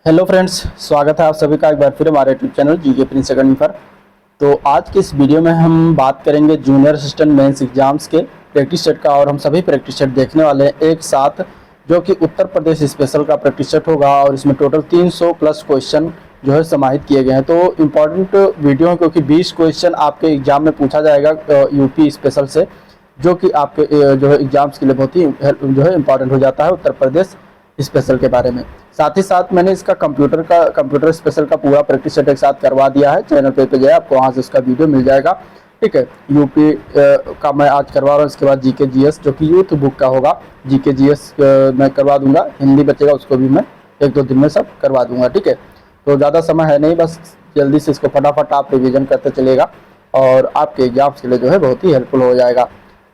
Hello friends, स्वागत है आप सभी का एक बार फिर हमारे YouTube channel GK Prince academy पर। तो आज की इस वीडियो में हम बात करेंगे जूनियर असिस्टेंट मेंस एग्जाम्स के प्रैक्टिस सेट का। और हम सभी प्रैक्टिस सेट देखने वाले हैं एक साथ, जो कि उत्तर प्रदेश स्पेशल का प्रैक्टिस सेट होगा। और इसमें टोटल 300 प्लस क्वेश्चन जो है समाहित किए गए हैं। तो इम्पॉर्टेंट वीडियो है, क्योंकि 20 क्वेश्चन आपके एग्जाम में पूछा जाएगा यूपी स्पेशल से, जो कि आपके जो है एग्जाम्स के लिए बहुत ही जो है इम्पॉर्टेंट हो जाता है उत्तर प्रदेश स्पेशल के बारे में। साथ ही साथ मैंने इसका कंप्यूटर स्पेशल का पूरा प्रैक्टिस सेट एक साथ करवा दिया है। चैनल पे जाए, आपको वहाँ से इसका वीडियो मिल जाएगा। ठीक है, यूपी का मैं आज करवा रहा हूँ। इसके बाद जीके जीएस, जो कि यूथ बुक का होगा, जीके जीएस मैं करवा दूंगा। हिंदी बचेगा, उसको भी मैं 1-2 दिन में सब करवा दूंगा। ठीक है, तो ज़्यादा समय है नहीं, बस जल्दी से इसको फटाफट आप रिविजन करते चलेगा और आपके एग्जाम्स के लिए जो है बहुत ही हेल्पफुल हो जाएगा।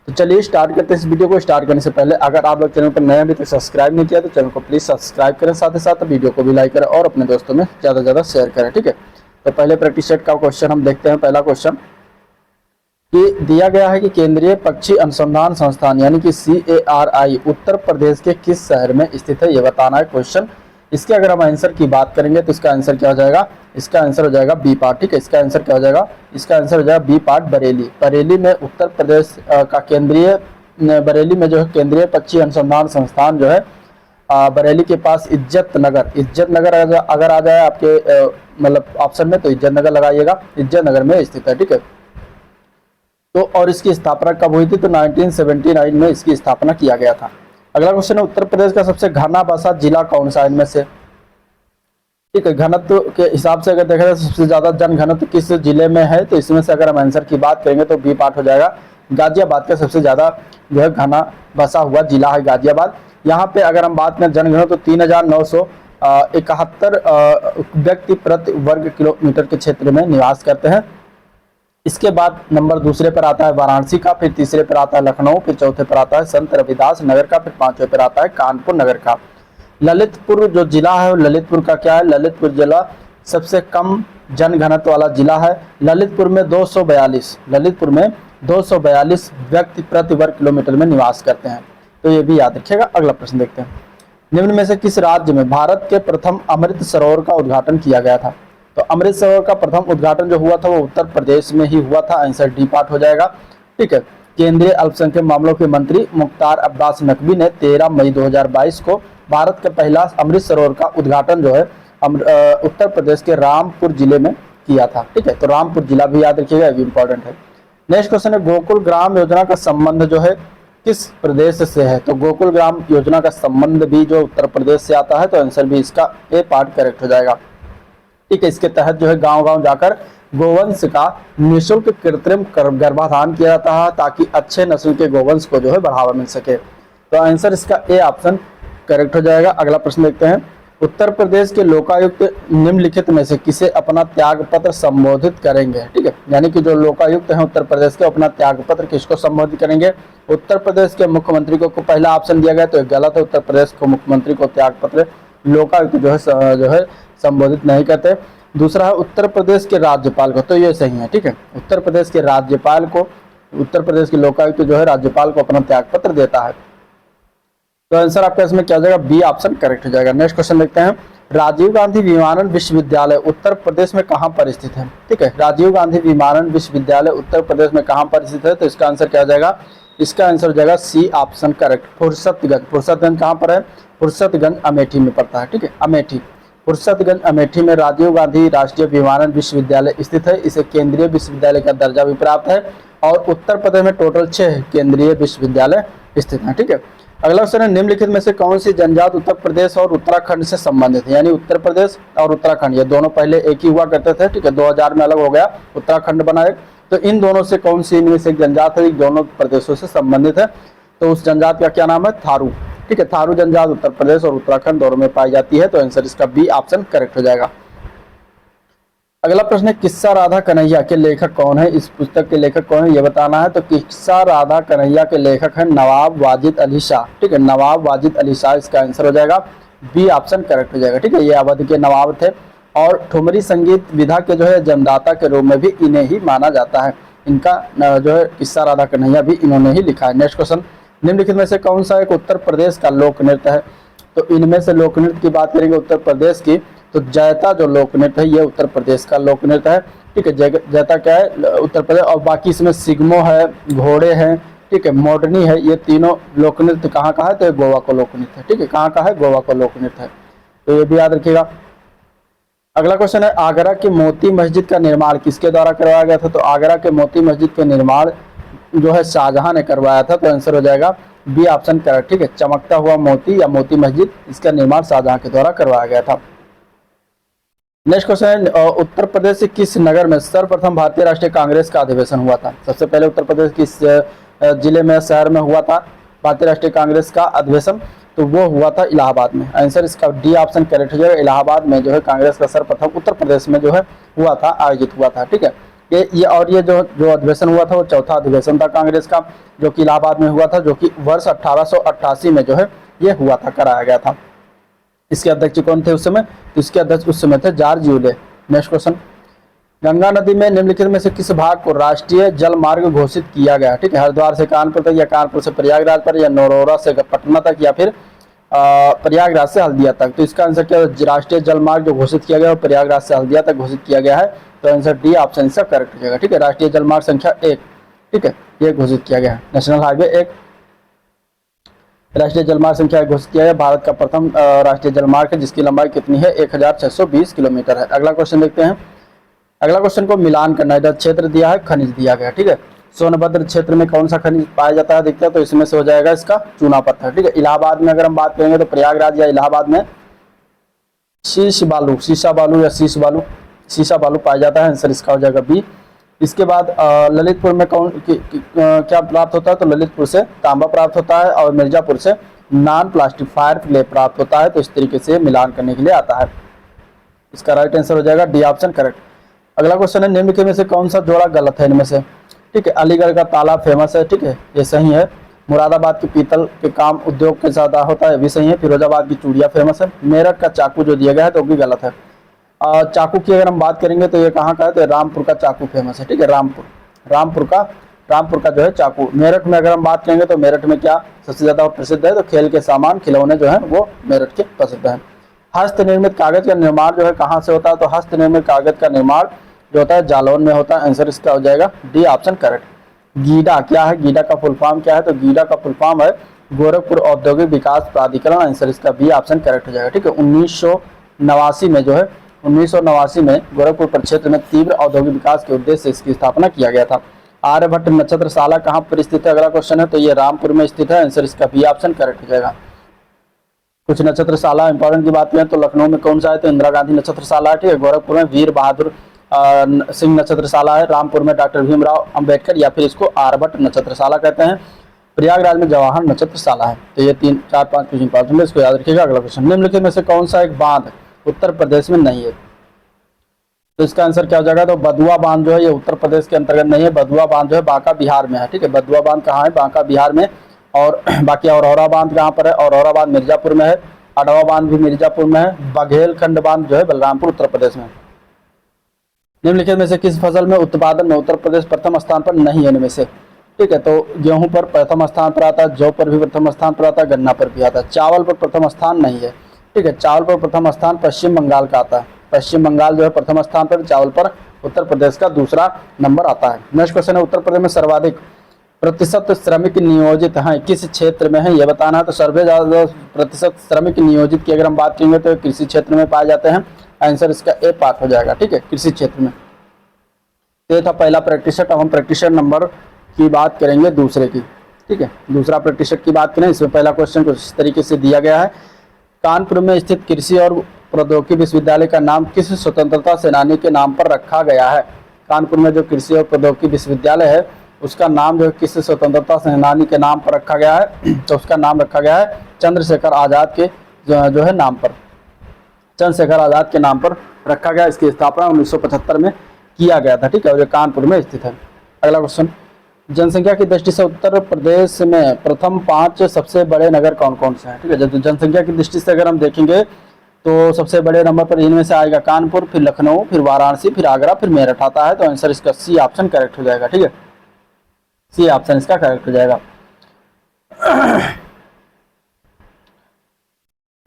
तो चलिए स्टार्ट करते हैं इस वीडियो को। स्टार्ट करने से पहले अगर आप लोग चैनल पर नए अभी तक सब्सक्राइब नहीं किया तो चैनल को प्लीज़ सब्सक्राइब करें, साथ ही साथ वीडियो को भी लाइक करें और अपने दोस्तों में ज़्यादा से ज़्यादा शेयर करें। ठीक है, तो पहले प्रैक्टिस सेट का क्वेश्चन हम देखते हैं। पहला क्वेश्चन कि दिया गया है कि केंद्रीय पक्षी अनुसंधान संस्थान यानी कि CARI उत्तर प्रदेश के किस शहर में स्थित है, ये बताना है क्वेश्चन। इसके अगर हम आंसर की बात करेंगे तो इसका आंसर क्या हो जाएगा? इसका आंसर हो जाएगा बी पार्ट। ठीक है, इसका आंसर क्या हो जाएगा? इसका आंसर हो जाएगा बी पार्ट, बरेली। बरेली में उत्तर प्रदेश का केंद्रीय, बरेली में जो है केंद्रीय पक्षी अनुसंधान संस्थान जो है बरेली के पास इज्जत नगर अगर आ जाए आपके मतलब ऑप्शन में, तो इज्जत नगर लगाइएगा। इज्जत नगर में स्थित है। ठीक है, तो और इसकी स्थापना कब हुई थी? तो 1979 में इसकी स्थापना किया गया था। अगला क्वेश्चन है, उत्तर प्रदेश का सबसे घना बसा जिला कौन सा इनमें से? ठीक है, घनत्व के हिसाब से अगर देखा जाए सबसे ज्यादा जन घनत्व किस जिले में है, तो इसमें से अगर हम आंसर की बात करेंगे तो बी पार्ट हो जाएगा। गाजियाबाद का सबसे ज्यादा जो है घना बसा हुआ जिला है गाजियाबाद। यहाँ पे अगर हम बात करें जनघनत्व तो 3971 व्यक्ति प्रति वर्ग किलोमीटर के क्षेत्र में निवास करते हैं। इसके बाद नंबर दूसरे पर आता है वाराणसी का, फिर तीसरे पर आता है लखनऊ, फिर चौथे पर आता है संत रविदास नगर का, फिर पांचवें पर आता है कानपुर नगर का। ललितपुर जो जिला है, ललितपुर का क्या है? ललितपुर जिला सबसे कम जन घनत्व वाला जिला है। ललितपुर में 242 व्यक्ति प्रति वर्ग किलोमीटर में निवास करते हैं, तो ये भी याद रखिएगा। अगला प्रश्न देखते हैं, निम्न में से किस राज्य में भारत के प्रथम अमृत सरोवर का उद्घाटन किया गया था? तो अमृत सरोवर का प्रथम उद्घाटन जो हुआ था वो उत्तर प्रदेश में ही हुआ था। आंसर डी पार्ट हो जाएगा। ठीक है, केंद्रीय अल्पसंख्यक मामलों के मंत्री मुख्तार अब्बास नकवी ने 13 मई 2022 को भारत का पहला अमृत सरोवर का उद्घाटन जो है उत्तर प्रदेश के रामपुर जिले में किया था। ठीक है, तो रामपुर जिला भी याद रखिएगा, ये भी इंपॉर्टेंट है। नेक्स्ट क्वेश्चन है, गोकुल ग्राम योजना का संबंध जो है किस प्रदेश से है? तो गोकुल ग्राम योजना का संबंध भी जो उत्तर प्रदेश से आता है, तो आंसर भी इसका ए पार्ट करेक्ट हो जाएगा। ठीक है, इसके तहत जो है गांव-गांव जाकर गोवंश का निःशुल्क कृत्रिम गर्भाधान किया जाता है, ताकि अच्छे नस्ल के गोवंश को जो है बढ़ावा मिल सके। तो आंसर इसका ए ऑप्शन करेक्ट हो जाएगा। अगला प्रश्न देखते हैं, उत्तर प्रदेश के लोकायुक्त निम्नलिखित में से किसे अपना त्याग पत्र संबोधित करेंगे? ठीक है, यानी कि जो लोकायुक्त हैं उत्तर प्रदेश के, अपना त्याग पत्र किसको संबोधित करेंगे? उत्तर प्रदेश के मुख्यमंत्री को पहला ऑप्शन दिया गया तो ये गलत है। उत्तर प्रदेश के मुख्यमंत्री को त्याग पत्र लोकायुक्त जो है संबोधित नहीं करते। दूसरा है उत्तर प्रदेश के राज्यपाल को, तो ये सही है। ठीक है, उत्तर प्रदेश के राज्यपाल को, उत्तर प्रदेश के लोकायुक्त जो है राज्यपाल को अपना त्याग पत्र देता है। तो आंसर आपका इसमें क्या हो जाएगा? बी ऑप्शन करेक्ट हो जाएगा। नेक्स्ट क्वेश्चन देखते हैं, राजीव गांधी विमानन विश्वविद्यालय उत्तर प्रदेश में कहां पर स्थित है? ठीक है, राजीव गांधी विमानन विश्वविद्यालय उत्तर प्रदेश में कहां पर स्थित है? तो इसका आंसर क्या हो जाएगा? इसका आंसर हो जाएगा सी ऑप्शन करेक्ट, फुर्सतगंज कहां पर है? फुर्सतगंज अमेठी में पड़ता है। ठीक है, अमेठी, फुर्सतगंज अमेठी में राजीव गांधी राष्ट्रीय विमानन विश्वविद्यालय स्थित है। इसे केंद्रीय विश्वविद्यालय का दर्जा भी प्राप्त है और उत्तर प्रदेश में टोटल 6 केंद्रीय विश्वविद्यालय स्थित हैं। ठीक है, अगला क्वेश्चन है, निम्नलिखित में से कौन सी जनजाति उत्तर प्रदेश और उत्तराखंड से संबंधित है? यानी उत्तर प्रदेश और उत्तराखंड ये दोनों पहले एक ही हुआ करते थे। ठीक है, 2000 में अलग हो गया, उत्तराखंड बना एक। तो इन दोनों से कौन सी इनमें से एक जनजाति है दोनों प्रदेशों से संबंधित है? तो उस जनजाति का क्या नाम है? थारू। ठीक है, थारू जनजाति उत्तर प्रदेश और उत्तराखंड दोनों में पाई जाती है। तो आंसर इसका बी ऑप्शन करेक्ट हो जाएगा। अगला प्रश्न है, किस्सा राधा कन्हैया के लेखक कौन है? इस पुस्तक के लेखक कौन है ये बताना है। तो किस्सा राधा कन्हैया के लेखक है नवाब वाजिद अली शाह। ठीक है, नवाब वाजिद अली शाह इसका आंसर हो जाएगा। बी ऑप्शन करेक्ट हो जाएगा। ठीक है, ये अवध के नवाब थे और ठुमरी संगीत विधा के जो है जन्मदाता के रूप में भी इन्हें ही माना जाता है। इनका जो है किस्सा राधा कन्हैया भी इन्होंने ही लिखा है। नेक्स्ट क्वेश्चन, निम्नलिखित में से कौन सा एक उत्तर प्रदेश का लोक नृत्य है? तो इनमें से लोक नृत्य की बात करेंगे उत्तर प्रदेश की, तो जैता जो लोक नृत्य है ये उत्तर प्रदेश का लोक नृत्य है, ठीक है। जैता क्या है, उत्तर प्रदेश। और बाकी इसमें सिग्मो है, घोड़े हैं, ठीक है, मॉडर्नी है, ये तीनों लोक नृत्य कहाँ का है, तो ये गोवा का लोक नृत्य है, ठीक है। कहाँ का है, गोवा का लोक नृत्य है, तो ये भी याद रखिएगा। अगला क्वेश्चन है, आगरा की मोती मस्जिद का निर्माण किसके द्वारा करवाया गया था, तो आगरा के मोती मस्जिद के निर्माण जो है शाहजहां ने करवाया था, तो आंसर हो जाएगा बी ऑप्शन करेक्ट, ठीक है। चमकता हुआ मोती या मोती मस्जिद, इसका निर्माण शाहजहां के द्वारा करवाया गया था। नेक्स्ट क्वेश्चन है, उत्तर प्रदेश के किस नगर में सर्वप्रथम भारतीय राष्ट्रीय कांग्रेस का अधिवेशन हुआ था। सबसे पहले उत्तर प्रदेश किस जिले में, शहर में हुआ था भारतीय राष्ट्रीय कांग्रेस का अधिवेशन, तो वो हुआ था इलाहाबाद में। आंसर इसका डी ऑप्शन करेक्ट हो जाएगा। इलाहाबाद में जो है कांग्रेस का सर्वप्रथम उत्तर प्रदेश में जो है हुआ था, आयोजित हुआ था, ठीक है। ये जो अधिवेशन हुआ था वो चौथा अधिवेशन था कांग्रेस का, जो कि इलाहाबाद में हुआ था, जो कि वर्ष 1888 में जो है ये हुआ था, कराया गया था। इसके अध्यक्ष कौन थे उस समय, तो इसके अध्यक्ष उस समय थे George Yule. Next question, Ganga नदी में निम्नलिखित में से किस भाग को राष्ट्रीय जल मार्ग घोषित किया गया, ठीक है। हरिद्वार से कानपुर तक, या कानपुर से प्रयागराज पर, या नौरोरा से पटना तक, या फिर प्रयागराज से हल्दिया तक। तो इसका आंसर क्या है, राष्ट्रीय जल मार्ग जो घोषित किया गया है प्रयागराज से हल्दिया तक घोषित किया गया है, तो आंसर डी ऑप्शन इसका करेक्ट हो जाएगा, ठीक है। राष्ट्रीय जल मार्ग संख्या 1, ठीक है, ये घोषित किया गया है। नेशनल हाईवे 1 राष्ट्रीय जलमार्ग संख्या घोषित किया है, भारत का प्रथम राष्ट्रीय जलमार्ग है, जिसकी लंबाई कितनी है, 1620 किलोमीटर है। अगला क्वेश्चन देखते हैं। अगला क्वेश्चन को मिलान करना है, इधर क्षेत्र दिया है, खनिज दिया गया, ठीक है। सोनभद्र क्षेत्र में कौन सा खनिज पाया जाता है देखते हैं, तो इसमें से हो जाएगा इसका चूना पत्थर, ठीक है। इलाहाबाद में अगर हम बात करेंगे तो प्रयागराज या इलाहाबाद में शीशा बालू पाया जाता है, आंसर इसका हो जाएगा बी। इसके बाद ललितपुर में क्या प्राप्त होता है, तो ललितपुर से तांबा प्राप्त होता है, और मिर्जापुर से नॉन प्लास्टिक फायर क्ले प्राप्त होता है, तो इस तरीके से मिलान करने के लिए आता है। इसका राइट आंसर हो जाएगा डी ऑप्शन करेक्ट। अगला क्वेश्चन है, निम्नलिखित में से कौन सा जोड़ा गलत है इनमें से, ठीक है। अलीगढ़ का ताला फेमस है, ठीक है, ये सही है। मुरादाबाद के पीतल के काम उद्योग के ज्यादा होता है, भी सही है। फिरोजाबाद की चूड़िया फेमस है। मेरठ का चाकू जो दिया गया है तो भी गलत है। चाकू की अगर हम बात करेंगे तो ये कहाँ का है, तो रामपुर का चाकू फेमस है, ठीक है। रामपुर का जो है चाकू। मेरठ में अगर हम बात करेंगे तो मेरठ में क्या सबसे ज्यादा प्रसिद्ध है, तो खेल के सामान खिलौने जो है वो मेरठ के प्रसिद्ध है। हस्त निर्मित कागज का निर्माण जो है कहाँ से होता है, तो हस्त निर्मित कागज का निर्माण जो होता है जालौन में होता है, आंसर इसका हो जाएगा डी ऑप्शन करेक्ट। गीडा क्या है, गीडा का फुल फॉर्म क्या है, तो गीडा का फुल फॉर्म है गोरखपुर औद्योगिक विकास प्राधिकरण, आंसर इसका बी ऑप्शन करेक्ट हो जाएगा, ठीक है। 1989 में जो है 1989 में गोरखपुर प्रक्षेत्र में तीव्र औद्योगिक विकास के उद्देश्य से इसकी स्थापना किया गया था। आर्यभट्ट नक्षत्रशाला कहाँ पर स्थित है, अगला क्वेश्चन है, तो ये रामपुर में स्थित है, आंसर इसका बी ऑप्शन करेक्ट हो जाएगा। कुछ नक्षत्रशाला इंपॉर्टेंट की बात करें तो लखनऊ में कौन सा है, तो इंदिरा गांधी नक्षत्रशाला है, ठीक है। गोरखपुर में वीर बहादुर सिंह नक्षत्रशाला है। रामपुर में डॉक्टर भीमराव अंबेडकर या फिर इसको आर्यभट्ट नक्षत्रशाला कहते हैं। प्रयागराज में जवाहर नक्षत्रशाला है। तो ये 3 4 5 क्वेश्चन इंपॉर्टेंट है, इसको याद रखिएगा। अगला क्वेश्चन, निम्नलिखित में से कौन सा एक बांध उत्तर प्रदेश में नहीं है, तो इसका आंसर क्या हो जाएगा, तो बदुआ बांध जो है ये उत्तर प्रदेश के अंतर्गत नहीं है। बदुआ बांध जो है बांका बिहार में है, ठीक है। बदुआ बांध कहाँ है, बांका बिहार में। और बाकी औरौरा बांध कहाँ पर है, औरौरा बांध मिर्जापुर में है। अडवा बांध भी मिर्जापुर में है। बघेलखंड बांध जो है बलरामपुर उत्तर प्रदेश में। निम्नलिखित में से किस फसल में उत्पादन में उत्तर प्रदेश प्रथम स्थान पर नहीं है इनमें से, ठीक है। तो गेहूं पर प्रथम स्थान पर आता है, जौ पर भी प्रथम स्थान पर आता है, गन्ना पर भी आता है। चावल पर प्रथम स्थान नहीं है, ठीक है। चावल पर प्रथम स्थान पश्चिम बंगाल का आता है। पश्चिम बंगाल जो है प्रथम स्थान पर, चावल पर उत्तर प्रदेश का दूसरा नंबर आता है। नेक्स्ट क्वेश्चन है, उत्तर प्रदेश में सर्वाधिक प्रतिशत श्रमिक नियोजित हैं किस क्षेत्र में है, ये बताना है। तो सर्वे ज्यादा प्रतिशत श्रमिक नियोजित की अगर हम बात करेंगे तो कृषि क्षेत्र में पाए जाते हैं, आंसर इसका ए पार्ट हो जाएगा, ठीक है, कृषि क्षेत्र में। ये था पहला प्रैक्टिस सेट। अब हम प्रैक्टिस सेट नंबर की बात करेंगे दूसरे की, ठीक है। दूसरा प्रैक्टिस सेट की बात करें, इसमें पहला क्वेश्चन कुछ इस तरीके से दिया गया है। कानपुर में स्थित कृषि और प्रौद्योगिकी विश्वविद्यालय का नाम किस स्वतंत्रता सेनानी के नाम पर रखा गया है। कानपुर में जो कृषि और प्रौद्योगिकी विश्वविद्यालय है उसका नाम जो है किस स्वतंत्रता सेनानी के नाम पर रखा गया है, तो उसका नाम रखा गया है चंद्रशेखर आजाद के जो है नाम पर, चंद्रशेखर आजाद के नाम पर रखा गया। इसकी स्थापना 1975 में किया गया था, ठीक है, और ये कानपुर में स्थित है। अगला क्वेश्चन, जनसंख्या की दृष्टि से उत्तर प्रदेश में प्रथम 5 सबसे बड़े नगर कौन कौन से हैं, ठीक है। जनसंख्या की दृष्टि से अगर हम देखेंगे तो सबसे बड़े नंबर पर इनमें से आएगा कानपुर, फिर लखनऊ, फिर वाराणसी, फिर आगरा, फिर मेरठ आता है, तो आंसर इसका सी ऑप्शन करेक्ट हो जाएगा, ठीक है। सी ऑप्शन इसका करेक्ट हो जाएगा।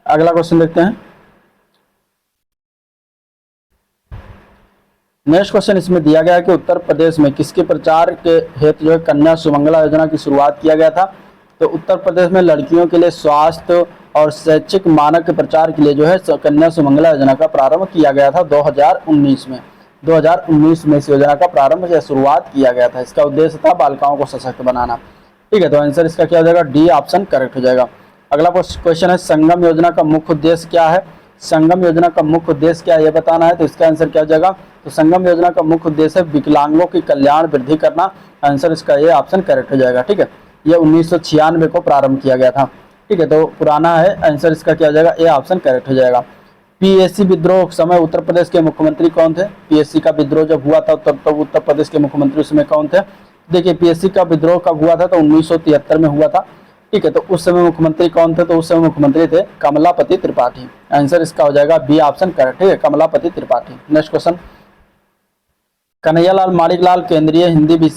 अगला क्वेश्चन देखते हैं। नेक्स्ट क्वेश्चन इसमें दिया गया है कि उत्तर प्रदेश में किसके प्रचार के हेतु जो है कन्या सुमंगला योजना की शुरुआत किया गया था। तो उत्तर प्रदेश में लड़कियों के लिए स्वास्थ्य और शैक्षिक मानक के प्रचार के लिए जो है कन्या सुमंगला योजना का प्रारंभ किया गया था 2019 में। 2019 में इस योजना का प्रारंभ या शुरुआत किया गया था। इसका उद्देश्य था बालिकाओं को सशक्त बनाना। ठीक है, तो आंसर इसका क्या हो जाएगा, डी ऑप्शन करेक्ट हो जाएगा। अगला क्वेश्चन है संगम योजना का मुख्य उद्देश्य क्या है। संगम योजना का मुख्य उद्देश्य क्या है ये बताना है। तो इसका आंसर क्या हो जाएगा, तो संगम योजना का मुख्य उद्देश्य है विकलांगों की कल्याण वृद्धि करना। आंसर इसका ये ऑप्शन करेक्ट हो जाएगा। ठीक है, ये 1996 को प्रारंभ किया गया था। ठीक है, तो पुराना है। आंसर इसका क्या हो जाएगा, ए ऑप्शन करेक्ट हो जाएगा। पीएससी विद्रोह के समय उत्तर प्रदेश के मुख्यमंत्री कौन थे। पीएससी का विद्रोह जब हुआ था तब उत्तर प्रदेश के मुख्यमंत्री उसमें कौन थे। देखिए पीएससी का विद्रोह कब हुआ था, तो 1973 में हुआ था। ठीक है, तो उस समय मुख्यमंत्री कौन थे, तो उस समय मुख्यमंत्री थे कमलापति त्रिपाठी। आंसर इसका हो जाएगा बी ऑप्शन करेक्ट है, कमलापति त्रिपाठी। नेक्स्ट क्वेश्चन, कन्हैयालाल माणिकलाल केंद्रीय हिंदी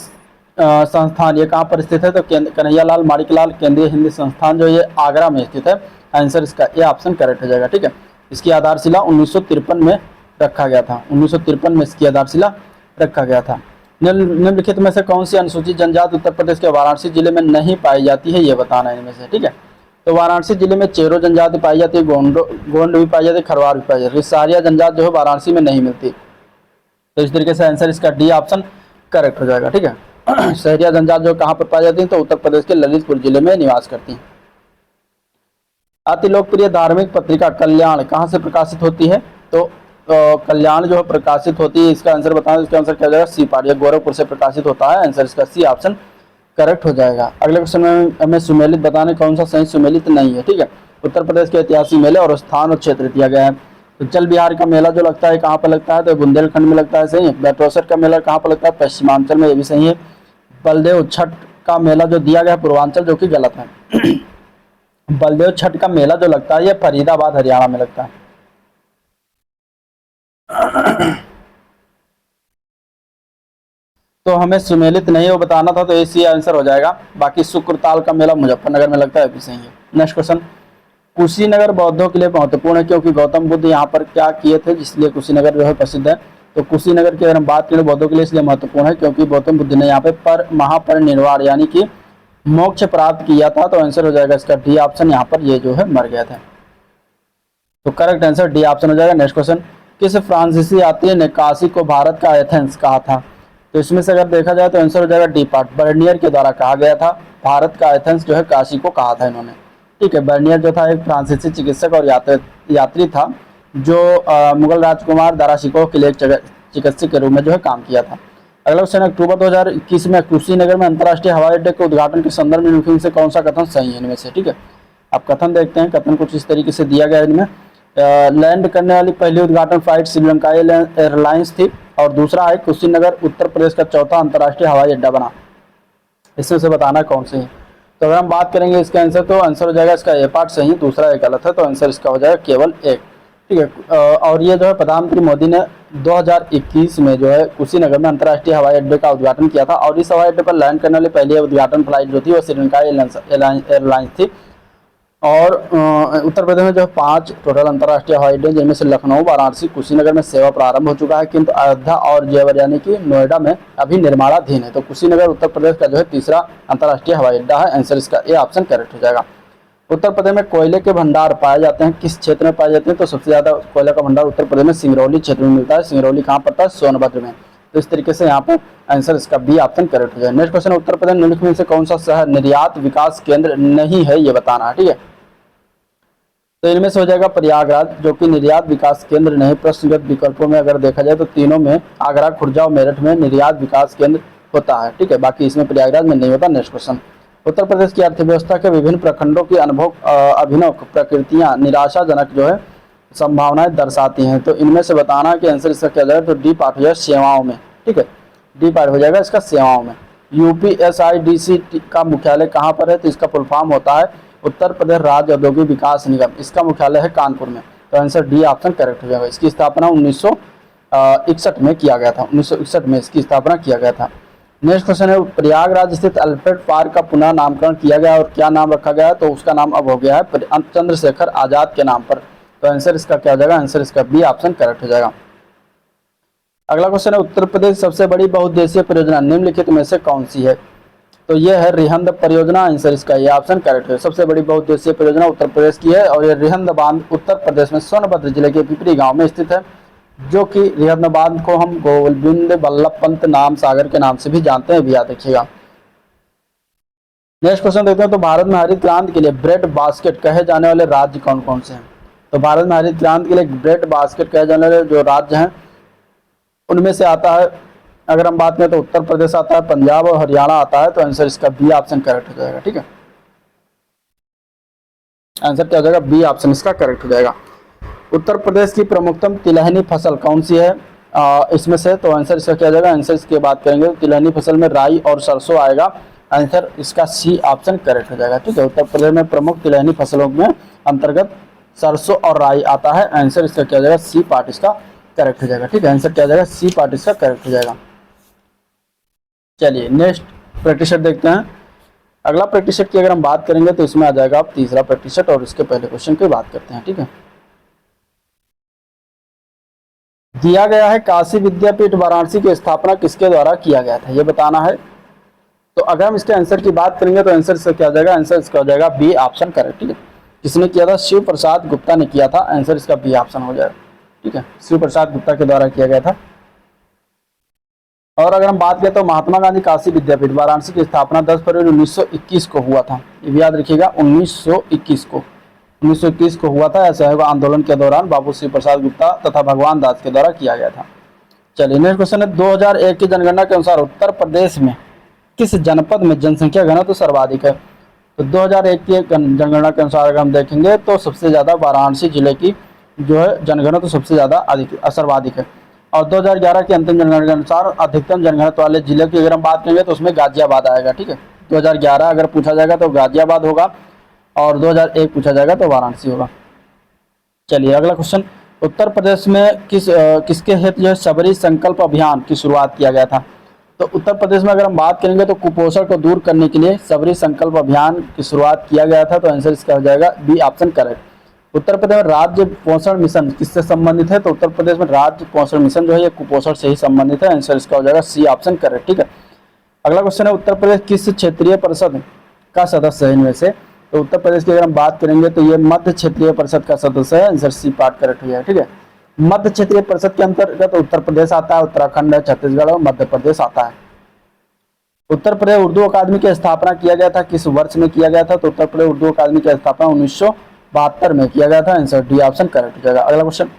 संस्थान ये कहाँ पर स्थित है। तो कन्हैयालाल माणिकलाल केंद्रीय हिंदी संस्थान जो ये आगरा में स्थित है। आंसर इसका ए ऑप्शन करेक्ट हो जाएगा। ठीक है, इसकी आधारशिला 1953 में रखा गया था। 1953 में इसकी आधारशिला रखा गया था। निम्नलिखित में से कौन सी अनुसूचित जनजाति उत्तर प्रदेश के वाराणसी जिले में नहीं पाई जाती है, ये बताना है इनमें से। ठीक है, तो वाराणसी जिले में चेरो जनजाति पाई जाती है, गोंड भी पाई जाती है, खरवार भी पाई जाती है। सारिया जनजाति जो है वाराणसी में नहीं मिलती। तो इस तरीके से आंसर इसका डी ऑप्शन करेक्ट हो जाएगा। ठीक है, सहरिया जनजाति जो कहाँ पर पाई जाती है, तो उत्तर प्रदेश के ललितपुर जिले में निवास करती है। अति लोकप्रिय धार्मिक पत्रिका कल्याण कहाँ से प्रकाशित होती है। तो कल्याण जो है प्रकाशित होती है, इसका आंसर बताना। इसका आंसर क्या हो जाएगा, सी पार्ट, ये गोरखपुर से प्रकाशित होता है। आंसर इसका सी ऑप्शन करेक्ट हो जाएगा। अगले क्वेश्चन में हमें सुमेलित बताने कौन सा सही सुमेलित नहीं है। ठीक है, उत्तर प्रदेश के ऐतिहासिक मेले और स्थान और क्षेत्र दिया गया है। तो जल विहार का मेला जो लगता है कहाँ पर लगता है, तो बुंदेलखंड में लगता है, सही है। बेतौसर का मेला कहाँ पर लगता है, पश्चिमांचल में, ये भी सही है। बलदेव छठ का मेला जो दिया गया है पूर्वांचल, जो कि गलत है। बलदेव छठ का मेला जो लगता है ये फरीदाबाद हरियाणा में लगता है। तो हमें सुमेलित नहीं वो बताना था, तो ऐसी आंसर हो जाएगा। बाकी शुक्रताल का मेला मुजफ्फरनगर में लगता है, भी सही है। नेक्स्ट क्वेश्चन, कुशीनगर बौद्धों के लिए महत्वपूर्ण है क्योंकि गौतम बुद्ध यहाँ पर क्या किए थे, जिसलिए कुशीनगर जो है प्रसिद्ध है। तो कुशीनगर की अगर हम बात करें बौद्धों के लिए इसलिए महत्वपूर्ण है क्योंकि गौतम बुद्ध ने यहाँ पे महापरिनिर्वाण यानी कि मोक्ष प्राप्त किया था। तो आंसर हो जाएगा इसका डी ऑप्शन, यहाँ पर ये जो है मर गया था। तो करेक्ट आंसर डी ऑप्शन हो जाएगा। नेक्स्ट क्वेश्चन, किस फ्रांसीसी यात्री ने काशी को भारत का एथेंस कहा था। तो इसमें से अगर देखा जाए तो आंसर हो जाएगा डी पार्ट, बर्नियर के द्वारा कहा गया था। भारत का एथेंस जो है काशी को कहा था इन्होंने। ठीक है, बर्नियर जो था एक फ्रांसीसी चिकित्सक और यात्री था जो मुगल राजकुमार दारा शिकोह के लिए चिकित्सक के रूप में जो है काम किया था। अगला क्वेश्चन, अक्टूबर 2021 में कुशीनगर में अंतर्राष्ट्रीय हवाई अड्डे के उद्घाटन के संदर्भ में निम्नलिखित से कौन सा कथन सही है इनमें से। ठीक है, आप कथन देखते हैं। कथन कुछ इस तरीके से दिया गया है इनमें, लैंड करने वाली पहली उद्घाटन फ्लाइट श्रीलंका एयरलाइंस थी और दूसरा है कुशीनगर उत्तर प्रदेश का चौथा अंतर्राष्ट्रीय हवाई अड्डा बना। इसमें से बताना कौन सी है। तो अगर हम बात करेंगे इसका आंसर, तो आंसर हो जाएगा इसका ए पार्ट सही है, दूसरा एक गलत है। तो आंसर इसका हो जाएगा केवल एक। ठीक है, और ये जो है प्रधानमंत्री मोदी ने 2021 में जो है कुशीनगर में अंतर्राष्ट्रीय हवाई अड्डे का उद्घाटन किया था और इस हवाई अड्डे पर लैंड करने वाली पहली उद्घाटन फ्लाइट जो थी वो श्रीलंका एयरलाइंस थी। और उत्तर प्रदेश में जो 5 टोटल अंतर्राष्ट्रीय हवाई अड्डे जिनमें से लखनऊ, वाराणसी, कुशीनगर में सेवा प्रारंभ हो चुका है, किंतु अयोध्या और जेवर यानी कि नोएडा में अभी निर्माणाधीन है। तो कुशीनगर उत्तर प्रदेश का जो है तीसरा अंतर्राष्ट्रीय हवाई अड्डा है। आंसर इसका ए ऑप्शन करेक्ट हो जाएगा। उत्तर प्रदेश में कोयले के भंडार पाए जाते हैं, किस क्षेत्र में पाए जाते हैं। तो सबसे ज्यादा कोयला का भंडार उत्तर प्रदेश में सिंगरौली क्षेत्र में मिलता है। सिंगरौली कहाँ पड़ता है, सोनभद्र में। तो इस तरीके से यहाँ पर आंसर इसका बी ऑप्शन करेक्ट हो जाए। नेक्स्ट क्वेश्चन, उत्तर प्रदेश निम्नलिखित में से कौन सा शहर निर्यात विकास केंद्र नहीं है, ये बताना है। ठीक है, तो इनमें से हो जाएगा प्रयागराज जो कि निर्यात विकास केंद्र नहीं। प्रश्नगत विकल्पों में अगर देखा जाए तो तीनों में आगरा, खुर्जा और मेरठ में निर्यात विकास केंद्र होता है। ठीक है, बाकी इसमें प्रयागराज में नहीं होता। नेक्स्ट क्वेश्चन, उत्तर प्रदेश की अर्थव्यवस्था के विभिन्न प्रखंडों की अभिनव प्रकृतियां निराशाजनक जो है संभावनाएं दर्शाती हैं। तो इनमें से बताना कि आंसर इसका क्या जाएगा। तो डी पार्ट हो जाएगा सेवाओं में। ठीक है, डी पार्ट हो जाएगा इसका सेवाओं में। यूपीएसआईडीसी का मुख्यालय कहाँ पर है, तो इसका फुल फॉर्म होता है उत्तर प्रदेश राज्य औद्योगिक विकास निगम। इसका मुख्यालय है कानपुर में। तो आंसर डी ऑप्शन करेक्ट हो जाएगा। इसकी स्थापना 1961 में किया गया था। 1961 में इसकी स्थापना किया गया था। नेक्स्ट क्वेश्चन है, प्रयागराज स्थित अल्फ्रेड पार्क का पुनः नामकरण किया गया और क्या नाम रखा गया है। तो उसका नाम अब हो गया है चंद्रशेखर आजाद के नाम पर। तो आंसर इसका क्या हो जाएगा। आंसर इसका बी ऑप्शन करेक्ट हो जाएगा। अगला क्वेश्चन है, उत्तर प्रदेश की सबसे बड़ी बहुउद्देशीय परियोजना निम्नलिखित में से कौन सी है? तो यह है रिहंद परियोजना। आंसर इसका ये ऑप्शन करेक्ट है। सबसे बड़ी बहुउद्देशीय परियोजना उत्तर प्रदेश की है और ये रिहंद बांध उत्तर प्रदेश में सोनभद्र जिले के पिपरी गांव में स्थित है, जो कि रिहंद बांध को हम गोविंद बल्लभ पंत नाम सागर के नाम से भी जानते हैं, भी याद रखिएगा। नेक्स्ट क्वेश्चन देखते हैं, तो भारत में हरित क्रांति के लिए ब्रेड बास्केट कहे जाने वाले राज्य कौन कौन से हैं? तो भारत में हरित क्रांति के लिए ब्रेड बास्केट कहे जाने वाले जो राज्य हैं उनमें से आता है, अगर हम बात करें तो उत्तर प्रदेश आता है, पंजाब और हरियाणा आता है। तो आंसर इसका बी ऑप्शन करेक्ट हो जाएगा। ठीक है, आंसर क्या हो जाएगा? बी ऑप्शन इसका करेक्ट हो जाएगा। उत्तर प्रदेश की प्रमुखतम तिलहनी फसल कौन सी है इसमें से? तो आंसर इसका क्या हो जाएगा? आंसर इसकी बात करेंगे तो तिलहनी फसल में राई और सरसों आएगा। आंसर इसका सी ऑप्शन करेक्ट हो जाएगा। ठीक है, उत्तर प्रदेश में प्रमुख तिलहनी फसलों में अंतर्गत सरसों और राई आता है। आंसर इसका क्या हो जाएगा? सी पार्ट इसका करेक्ट हो जाएगा। ठीक है, आंसर क्या हो जाएगा? सी पार्ट इसका करेक्ट हो जाएगा। चलिए नेक्स्ट प्रतिशत देखते हैं। अगला प्रतिशत की अगर हम बात करेंगे तो इसमें आ जाएगा आप तीसरा प्रतिशत और इसके पहले क्वेश्चन की बात करते हैं। ठीक है, दिया गया है काशी विद्यापीठ वाराणसी की स्थापना किसके द्वारा किया गया था, ये बताना है। तो अगर हम इसके आंसर की बात करेंगे तो आंसर इसका क्या हो जाएगा? आंसर इसका हो जाएगा बी ऑप्शन करेक्ट। ठीक है, किसने किया था? शिव प्रसाद गुप्ता ने किया था। आंसर इसका बी ऑप्शन हो जाएगा। ठीक है, शिव प्रसाद गुप्ता के द्वारा किया गया था। और अगर हम बात करें तो महात्मा गांधी काशी विद्यापीठ वाराणसी की स्थापना 10 फरवरी 1921 को हुआ था। ये भी याद रखिएगा, 1921 को हुआ था। असहयोग आंदोलन के दौरान बाबू शिव प्रसाद गुप्ता तथा भगवान दास के द्वारा किया गया था। चलिए नेक्स्ट क्वेश्चन है, 2001 की जनगणना के अनुसार उत्तर प्रदेश में किस जनपद में जनसंख्या घनत्व सर्वाधिक है? तो 2001 की जनगणना के अनुसार अगर हम देखेंगे तो सबसे ज़्यादा वाराणसी जिले की जो है जनघनत्व सबसे ज़्यादा सर्वाधिक है। और 2011 की अंतिम जनगणना के अनुसार अधिकतम जनघनत्व वाले जिले की अगर हम बात करेंगे तो उसमें गाजियाबाद आएगा। ठीक है, 2011 अगर पूछा जाएगा तो गाजियाबाद होगा और 2001 पूछा जाएगा तो वाराणसी होगा। चलिए अगला क्वेश्चन, उत्तर प्रदेश में किसके हेतु जो है सबरी संकल्प अभियान की शुरुआत किया गया था? तो उत्तर प्रदेश में अगर हम बात करेंगे तो कुपोषण को दूर करने के लिए सबरी संकल्प अभियान की शुरुआत किया गया था। तो आंसर इसका हो जाएगा बी ऑप्शन करेक्ट। उत्तर प्रदेश में राज्य पोषण मिशन किससे संबंधित है? तो उत्तर प्रदेश में राज्य पोषण मिशन जो है ये कुपोषण से ही संबंधित है। आंसर इसका हो जाएगा सी ऑप्शन करेक्ट। ठीक है, अगला क्वेश्चन है, उत्तर प्रदेश किस क्षेत्रीय परिषद का सदस्य है इनमें से? तो उत्तर प्रदेश की अगर हम बात करेंगे तो ये मध्य क्षेत्रीय परिषद का सदस्य है। आंसर सी पार्ट करेक्ट हो जाएगा। ठीक है, मध्य क्षेत्रीय परिषद के अंतर्गत उत्तर प्रदेश आता है, उत्तराखंड है, छत्तीसगढ़ और मध्य प्रदेश आता है। उत्तर प्रदेश उर्दू अकादमी की स्थापना किया गया था किस वर्ष में किया गया था? तो उत्तर प्रदेश उर्दू अकादमी की स्थापना 1972 में किया गया था। आंसर डी ऑप्शन करेक्ट हो जाएगा। अगला क्वेश्चन,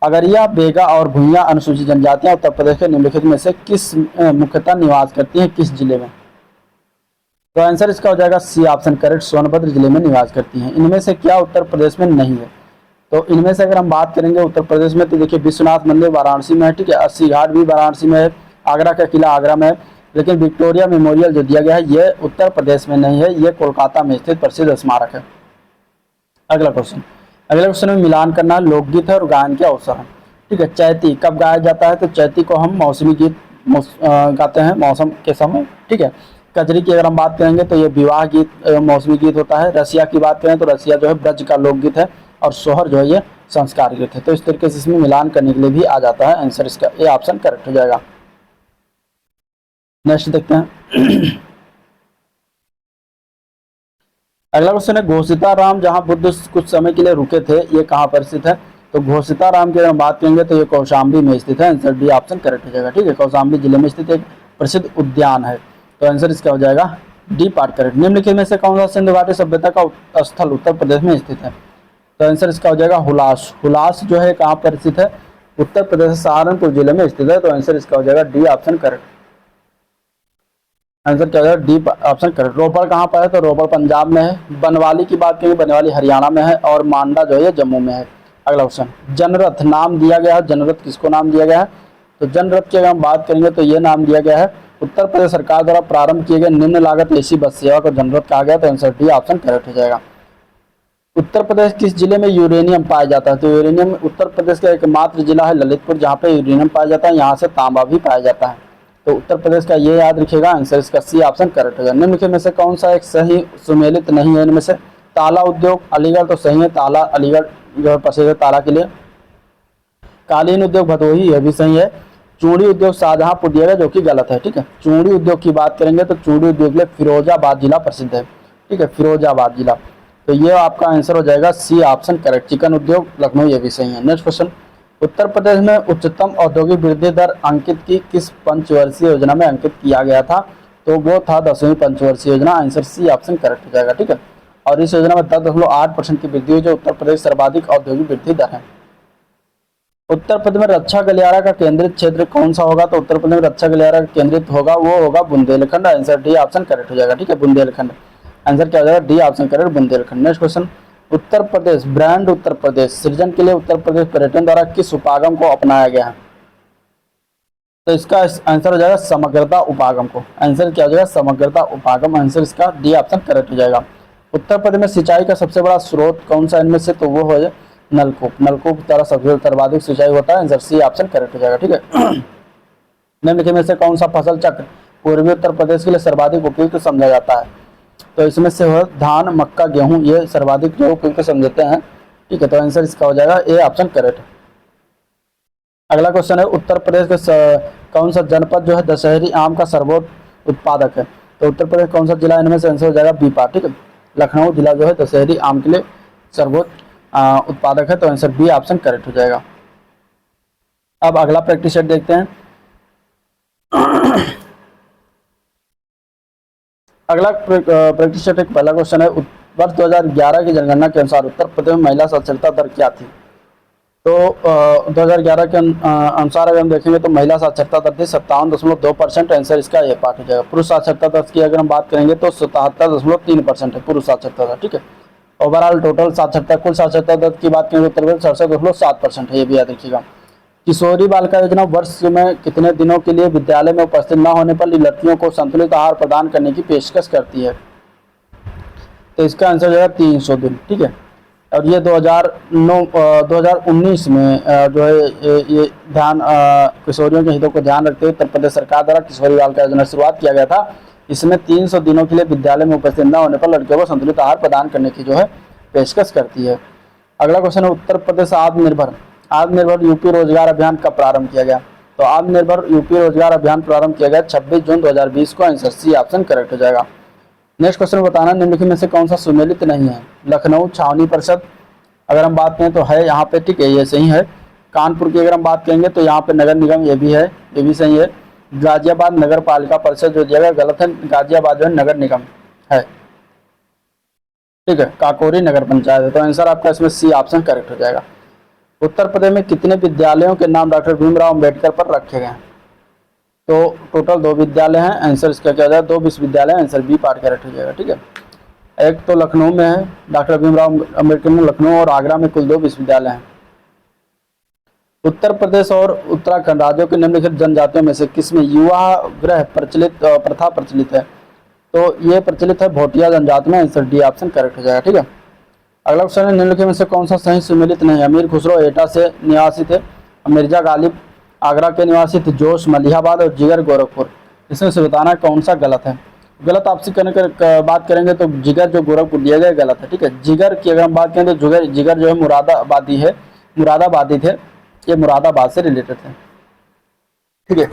अगरिया, बेगा और भुइयां अनुसूचित जनजातियां उत्तर प्रदेश के निम्नलिखित में से किस मुख्यतः निवास करती हैं, किस जिले में? तो आंसर इसका हो जाएगा सी ऑप्शन करेक्ट, सोनभद्र जिले में निवास करती हैं। इनमें से क्या उत्तर प्रदेश में नहीं है? तो इनमें से अगर हम बात करेंगे उत्तर प्रदेश में तो देखिए विश्वनाथ मंदिर वाराणसी में है। ठीक है, अस्सी घाट भी वाराणसी में है, आगरा का किला आगरा में है, लेकिन विक्टोरिया मेमोरियल जो दिया गया है ये उत्तर प्रदेश में नहीं है, ये कोलकाता में स्थित प्रसिद्ध स्मारक है। अगला क्वेश्चन में मिलान करना लोकगीत है और गायन के अवसर है। ठीक है, चैती कब गाया जाता है? तो चैती को हम मौसमी गीत गाते हैं मौसम के समय। ठीक है, कजरी की अगर हम बात करेंगे तो ये विवाह गीत मौसमी गीत होता है। रसिया की बात करें तो रसिया जो है ब्रज का लोकगीत है और सोहर जो है ये संस्कार गीत है। तो इस तरीके से इसमें मिलान करने के लिए भी आ जाता है। आंसर इसका ए ऑप्शन करेक्ट हो जाएगा। नेक्स्ट देखते हैं, अगला क्वेश्चन है, घोषिताराम जहां बुद्ध कुछ समय के लिए रुके थे ये कहाँ पर स्थित है? तो घोषिताराम की अगर हम बात करेंगे तो ये कौशाम्बी में स्थित है। आंसर डी ऑप्शन करेक्ट हो जाएगा। ठीक है, कौशाम्बी जिले में स्थित एक प्रसिद्ध उद्यान है। तो आंसर इसका हो जाएगा डी पार्ट करेक्ट। निम्नलिखित में से कौन सा सिंधु घाटी सभ्यता का स्थल उत्तर प्रदेश में स्थित है? तो आंसर इसका हो जाएगा हुलास। हुलास जो है कहाँ पर स्थित है? उत्तर प्रदेश सहारनपुर जिले में स्थित है। तो आंसर इसका हो जाएगा डी ऑप्शन करेक्ट। आंसर क्या हो जाएगा? D option correct. रोपड़ कहाँ पर है? तो रोपड़ पंजाब में है। बनवाली की बात करेंगे, बनवाली हरियाणा में है और मांडा जो है जम्मू में है। अगला क्वेश्चन, जनरथ नाम दिया गया है, जनरथ किसको नाम दिया गया है? तो जनरथ की अगर हम बात करेंगे तो ये नाम दिया गया है उत्तर प्रदेश सरकार द्वारा प्रारंभ किए गए निम्न लागत एसी बस सेवा को जनरथ कहा गया। तो आंसर डी ऑप्शन करेक्ट हो जाएगा। उत्तर प्रदेश किस जिले में यूरेनियम पाया जाता है? तो यूरेनियम उत्तर प्रदेश का एकमात्र जिला है ललितपुर जहाँ पे यूरेनियम पाया जाता है। यहाँ से तांबा भी पाया जाता है। तो उत्तर प्रदेश का ये याद रखिएगा। आंसर इसका सी ऑप्शन करेक्ट हो जाएगा। निम्नलिखित में से कौन सा एक सही सुमेलित नहीं है? इनमें से ताला उद्योग अलीगढ़ तो सही है, ताला अलीगढ़ जो है प्रसिद्ध है ताला के लिए। कालीन उद्योग भदोही यह भी सही है। चूड़ी उद्योग शाहजहांपुर दिया गया, जो कि गलत है। ठीक है, चूड़ी उद्योग की बात करेंगे तो चूड़ी उद्योग के लिए फिरोजाबाद जिला प्रसिद्ध है। ठीक है, फिरोजाबाद जिला। तो ये आपका आंसर हो जाएगा सी ऑप्शन करेक्ट। चिकन उद्योग लखनऊ, ये भी सही है। नेक्स्ट क्वेश्चन, उत्तर प्रदेश में उच्चतम औद्योगिक वृद्धि दर अंकित की किस पंचवर्षीय योजना में अंकित किया गया था? तो वो था 10वीं पंचवर्षीय योजना। आंसर सी ऑप्शन करेक्ट हो जाएगा। ठीक है, और इस योजना में 10.8% की वृद्धि हुई, जो उत्तर प्रदेश सर्वाधिक औद्योगिक वृद्धि दर है। उत्तर प्रदेश में रक्षा गलियारा का केंद्रित क्षेत्र कौन सा होगा? तो उत्तर प्रदेश में रक्षा गलियारा का केंद्रित होगा वो होगा Bundelkhand. Answer D option correct हो जाएगा। ठीक है, बुंदेलखंड। आंसर क्या हो जाएगा? D option correct, Bundelkhand. Next question, Uttar Pradesh brand Uttar Pradesh सृजन के लिए उत्तर प्रदेश पर्यटन द्वारा किस उपागम को अपनाया गया है? तो इसका आंसर हो जाएगा समग्रता उपागम को। आंसर क्या हो जाएगा? समग्रता उपागम। आंसर इसका डी ऑप्शन करेक्ट हो जाएगा। उत्तर प्रदेश में सिंचाई का सबसे बड़ा स्रोत कौन सा इनमें से? तो वो हो नलकूप। नलकूप द्वारा सबसे सर्वाधिक सिंचाई होता है। आंसर सी ऑप्शन करेक्ट हो जाएगा। ठीक है, निम्नलिखित में से कौन सा फसल चक्र पूर्वी उत्तर प्रदेश के लिए सर्वाधिक उपयुक्त समझा जाता है? तो इसमें से हो धान, मक्का, गेहूं, ये सर्वाधिक जो उपयुक्त समझते हैं। ठीक है, तो आंसर इसका हो जाएगा ए ऑप्शन करेक्ट। अगला क्वेश्चन है, उत्तर प्रदेश के कौन सा जनपद जो है दशहरी आम का सर्वोच्च उत्पादक है? तो उत्तर प्रदेश कौन सा जिला इनमें से? आंसर हो जाएगा बीपा। ठीक है, लखनऊ जिला जो है दशहरी आम के लिए सर्वोच्च उत्पादक है। तो आंसर बी ऑप्शन करेक्ट हो जाएगा। अब अगला प्रैक्टिस सेट देखते हैं। अगला प्रैक्टिस सेट एक पहला क्वेश्चन है, वर्ष 2011 की जनगणना के अनुसार उत्तर प्रदेश में महिला साक्षरता दर क्या थी? तो 2011 के अनुसार अगर हम देखेंगे तो महिला साक्षरता दर थी 57.2%। आंसर इसका ये पार्ट हो जाएगा। पुरुष साक्षरता दर की अगर हम बात करेंगे तो 77.3% है पुरुष साक्षरता दर। ठीक है, ओवरऑल टोटल साक्षरता कुल साक्षरता दर की बात करें तो उत्तर प्रदेश 67.7% है। ये भी याद रखिएगा। किशोरी बालिका योजना वर्ष में कितने दिनों के लिए विद्यालय में उपस्थित न होने पर लड़कियों को संतुलित आहार प्रदान करने की पेशकश करती है? तो इसका आंसर जो है 300 दिन। ठीक है, और ये 2019 में जो है ये ध्यान किशोरियों के हितों को ध्यान रखते हुए उत्तर प्रदेश सरकार द्वारा किशोरी बालिका योजना शुरुआत किया गया था। इसमें 300 दिनों के लिए विद्यालय में उपस्थित न होने पर लड़कियों को संतुलित आहार प्रदान करने की जो है पेशकश करती है। अगला क्वेश्चन है, उत्तर प्रदेश आत्मनिर्भर यूपी रोजगार अभियान कब प्रारंभ किया गया? तो आत्मनिर्भर यूपी रोजगार अभियान प्रारंभ किया गया 26 जून 2020 को। आंसर सी ऑप्शन करेक्ट हो जाएगा। नेक्स्ट क्वेश्चन बताना, निम्नलिखित में से कौन सा सुमेलित नहीं है? लखनऊ छावनी परिषद अगर हम बात करें तो है यहाँ पे। ठीक है, ये सही है। कानपुर की अगर हम बात करेंगे तो यहाँ पे नगर निगम, ये भी है, ये भी सही है। गाजियाबाद नगर पालिका परिषद जो दिया गया गलत है। गाजियाबाद जो है नगर निगम है। ठीक है, काकोरी नगर पंचायत है। तो आंसर आपका इसमें सी ऑप्शन करेक्ट हो जाएगा। उत्तर प्रदेश में कितने विद्यालयों के नाम डॉक्टर भीमराव अंबेडकर पर रखे गए हैं? तो टोटल 2 विद्यालय हैं। आंसर इसका क्या हो जाएगा? 2 विश्वविद्यालय। आंसर बी पार्ट करेक्ट हो जाएगा। ठीक है, एक तो लखनऊ में है, डॉक्टर भीमराव अंबेडकर में लखनऊ, और आगरा में कुल 2 विश्वविद्यालय हैं। उत्तर प्रदेश और उत्तराखंड राज्यों के निम्नलिखित जनजातियों में से किसमें युवा गृह प्रथा प्रचलित है? तो ये प्रचलित है भोटिया जनजाति में। आंसर डी ऑप्शन करेक्ट हो जाएगा। ठीक है, अगला क्वेश्चन है, निम्नलिखित में से कौन सा सही सुमेलित नहीं है? अमीर खुसरो एटा से निवासी थे, मिर्जा गालिब आगरा के निवासी थे, जोश मलिहाबाद और जिगर गोरखपुर। इसमें से बताना कौन सा गलत है? गलत आपसे करने कर बात करेंगे तो जिगर जो गोरखपुर दिया गया गलत है। ठीक है, जिगर की अगर हम बात करें तो जिगर जो है मुरादाबादी थे। ये मुरादाबाद से रिलेटेड थे। ठीक है,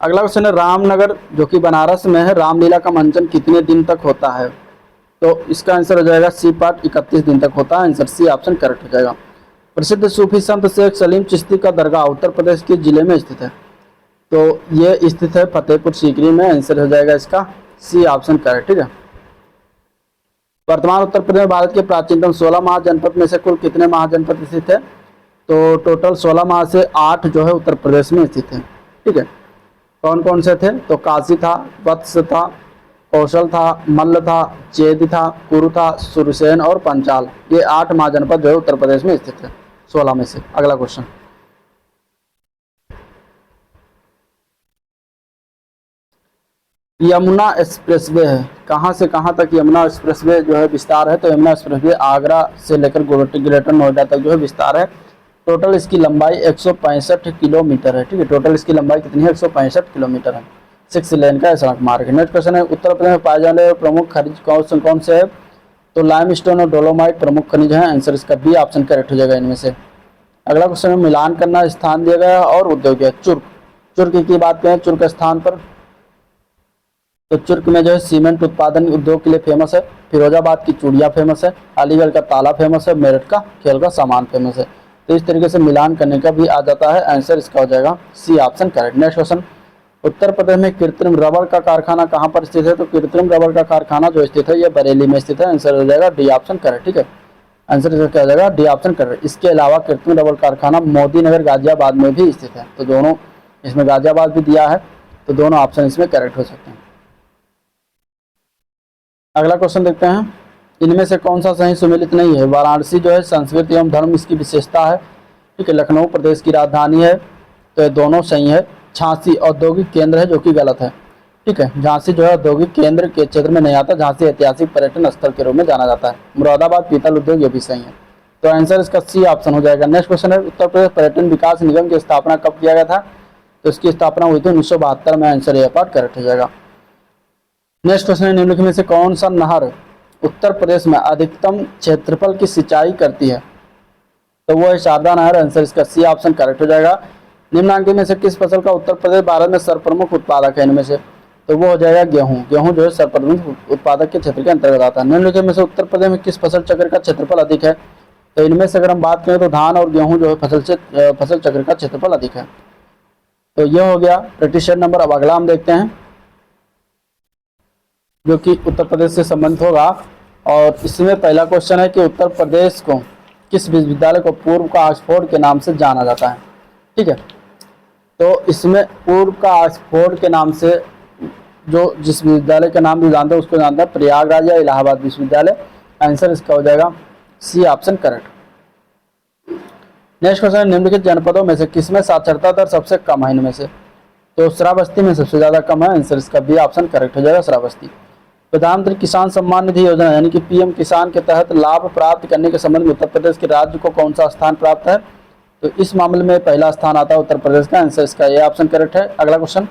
अगला क्वेश्चन है, रामनगर जो कि बनारस में है, रामलीला का मंचन कितने दिन तक होता है? तो इसका आंसर हो जाएगा सी पार्ट 31 दिन तक होता है। आंसर सी ऑप्शन करेक्ट हो जाएगा। प्रसिद्ध सूफी संत शेख सलीम चिश्ती का दरगाह उत्तर प्रदेश के जिले में स्थित है? तो ये स्थित है फतेहपुर सीकरी में। आंसर हो जाएगा इसका सी ऑप्शन करेक्ट। ठीक है, वर्तमान उत्तर प्रदेश भारत के प्राचीनतम 16 महाजनपद में से कुल कितने महाजनपद स्थित है? तो टोटल 16 महा से 8 जो है उत्तर प्रदेश में स्थित है। ठीक है, कौन कौन से थे? तो काशी था, वत्स था, कौशल था, मल्ल था, चेद था, कुरु था, सुरसेन और पंचाल। ये 8 महाजनपद जो है उत्तर प्रदेश में स्थित है 16 में से। अगला क्वेश्चन, यमुना एक्सप्रेसवे है, कहाँ से कहाँ तक यमुना एक्सप्रेसवे जो है विस्तार है? तो यमुना एक्सप्रेसवे आगरा से लेकर ग्रेटर नोएडा तक जो है विस्तार है। टोटल इसकी लंबाई 165 किलोमीटर है। ठीक है, टोटल इसकी लंबाई कितनी है? 165 किलोमीटर है। 6 लेन का सड़क मार्ग है। नेक्स्ट क्वेश्चन है, उत्तर प्रदेश में पाए जाने वाले प्रमुख खनिज कौन से है? तो लाइमस्टोन और डोलोमाइट प्रमुख खनिज हैं, आंसर इसका बी ऑप्शन करेक्ट हो जाएगा इनमें से। अगला क्वेश्चन है मिलान करना स्थान दिया गया है और उद्योग है चुर्क। चुर्क की बात करें चुर्क स्थान पर, तो चुर्क में जो है सीमेंट उत्पादन उद्योग के लिए फेमस है, फिरोजाबाद की चूड़ियाँ फेमस है, अलीगढ़ का ताला फेमस है, मेरठ का खेल का सामान फेमस है। तो इस तरीके से मिलान करने का भी आ जाता है, आंसर इसका हो जाएगा C option correct. Next question, Uttar Pradesh में कृत्रिम रबड़ का कारखाना कहाँ पर स्थित है? तो कृत्रिम रबड़ का कारखाना जो स्थित है यह बरेली में स्थित है, आंसर हो जाएगा डी ऑप्शन करेक्ट। ठीक है, आंसर इसका क्या हो जाएगा डी ऑप्शन करेक्ट। इसके अलावा कृत्रिम रबड़ कारखाना मोदी नगर गाजियाबाद में भी स्थित है, तो दोनों इसमें गाजियाबाद भी दिया है, तो दोनों ऑप्शन इसमें करेक्ट हो सकते हैं। अगला क्वेश्चन देखते हैं, इनमें से कौन सा सही सुमेलित नहीं है? वाराणसी जो है संस्कृति एवं धर्म इसकी विशेषता है, ठीक है। लखनऊ प्रदेश की राजधानी है, तो ये दोनों सही है। झांसी औद्योगिक केंद्र है, जो कि गलत है, ठीक है। झांसी जो है औद्योगिक केंद्र के क्षेत्र में नहीं आता, झांसी ऐतिहासिक पर्यटन स्थल के रूप में जाना जाता है। मुरादाबाद पीतल उद्योग, ये भी सही है, तो आंसर इसका सी ऑप्शन हो जाएगा। नेक्स्ट क्वेश्चन है, उत्तर प्रदेश पर्यटन विकास निगम की स्थापना कब किया गया था? तो इसकी स्थापना हुई थी 1972 में, आंसर ये पार्ट करेक्ट हो जाएगा। नेक्स्ट क्वेश्चन है, निम्नलिखित में से कौन सा नहर उत्तर प्रदेश में अधिकतम क्षेत्रफल की सिंचाई करती है? तो वो है शारदा नहर, आंसर इसका सी ऑप्शन करेक्ट हो जाएगा। निम्नांकित में से किस फसल का उत्तर प्रदेश भारत में सर्वप्रमुख उत्पादक है? इनमें से तो वो हो जाएगा गेहूं। गेहूं जो है सर्वप्रमुख उत्पादक के क्षेत्र के अंतर्गत आता है। निम्नलिखित में से उत्तर प्रदेश में किस फसल चक्र का क्षेत्रफल अधिक है? तो इनमें से अगर हम बात करें तो धान और गेहूं जो है फसल चक्र का क्षेत्रफल अधिक है। तो यह हो गया प्रतिशत नंबर। अब अगला हम देखते हैं, जो कि उत्तर प्रदेश से संबंधित होगा, और इसमें पहला क्वेश्चन है कि उत्तर प्रदेश को किस विश्वविद्यालय को पूर्व का ऑक्सफोर्ड के नाम से जाना जाता है? ठीक है, तो इसमें पूर्व का ऑक्सफोर्ड के नाम से जो जिस विश्वविद्यालय का नाम भी जानते हैं उसको जानते हैं प्रयागराज या इलाहाबाद विश्वविद्यालय, आंसर इसका हो जाएगा C option correct. Next question, निम्नलिखित जनपदों में से किसमें साक्षरता दर सबसे कम है? इनमें से तो श्रावस्ती में सबसे ज्यादा कम है, आंसर इसका बी ऑप्शन करेक्ट हो जाएगा श्रावस्ती। प्रधानमंत्री किसान सम्मान निधि योजना यानी कि पीएम किसान के तहत लाभ प्राप्त करने के संबंध में उत्तर प्रदेश के राज्य को कौन सा स्थान प्राप्त है? तो इस मामले में पहला स्थान आता है उत्तर प्रदेश का, आंसर इसका ये ऑप्शन करेक्ट है। अगला क्वेश्चन,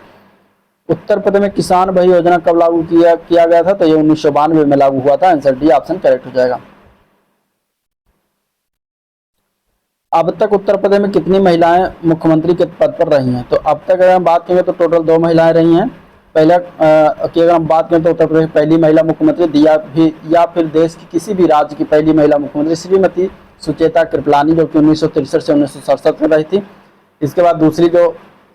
उत्तर प्रदेश में किसान भाई योजना कब लागू किया गया था? तो ये 1992 में लागू हुआ था, आंसर डी ऑप्शन करेक्ट हो जाएगा। अब तक उत्तर प्रदेश में कितनी महिलाएं मुख्यमंत्री के पद पर रही हैं? तो अब तक अगर हम बात करें तो टोटल 2 महिलाएं रही हैं। पहला की अगर हम बात करें तो उत्तर प्रदेश की पहली महिला मुख्यमंत्री या फिर देश की किसी भी राज्य की पहली महिला मुख्यमंत्री श्रीमती सुचेता कृपलानी, जो कि 1963 से 1967 में रही थी। इसके बाद दूसरी जो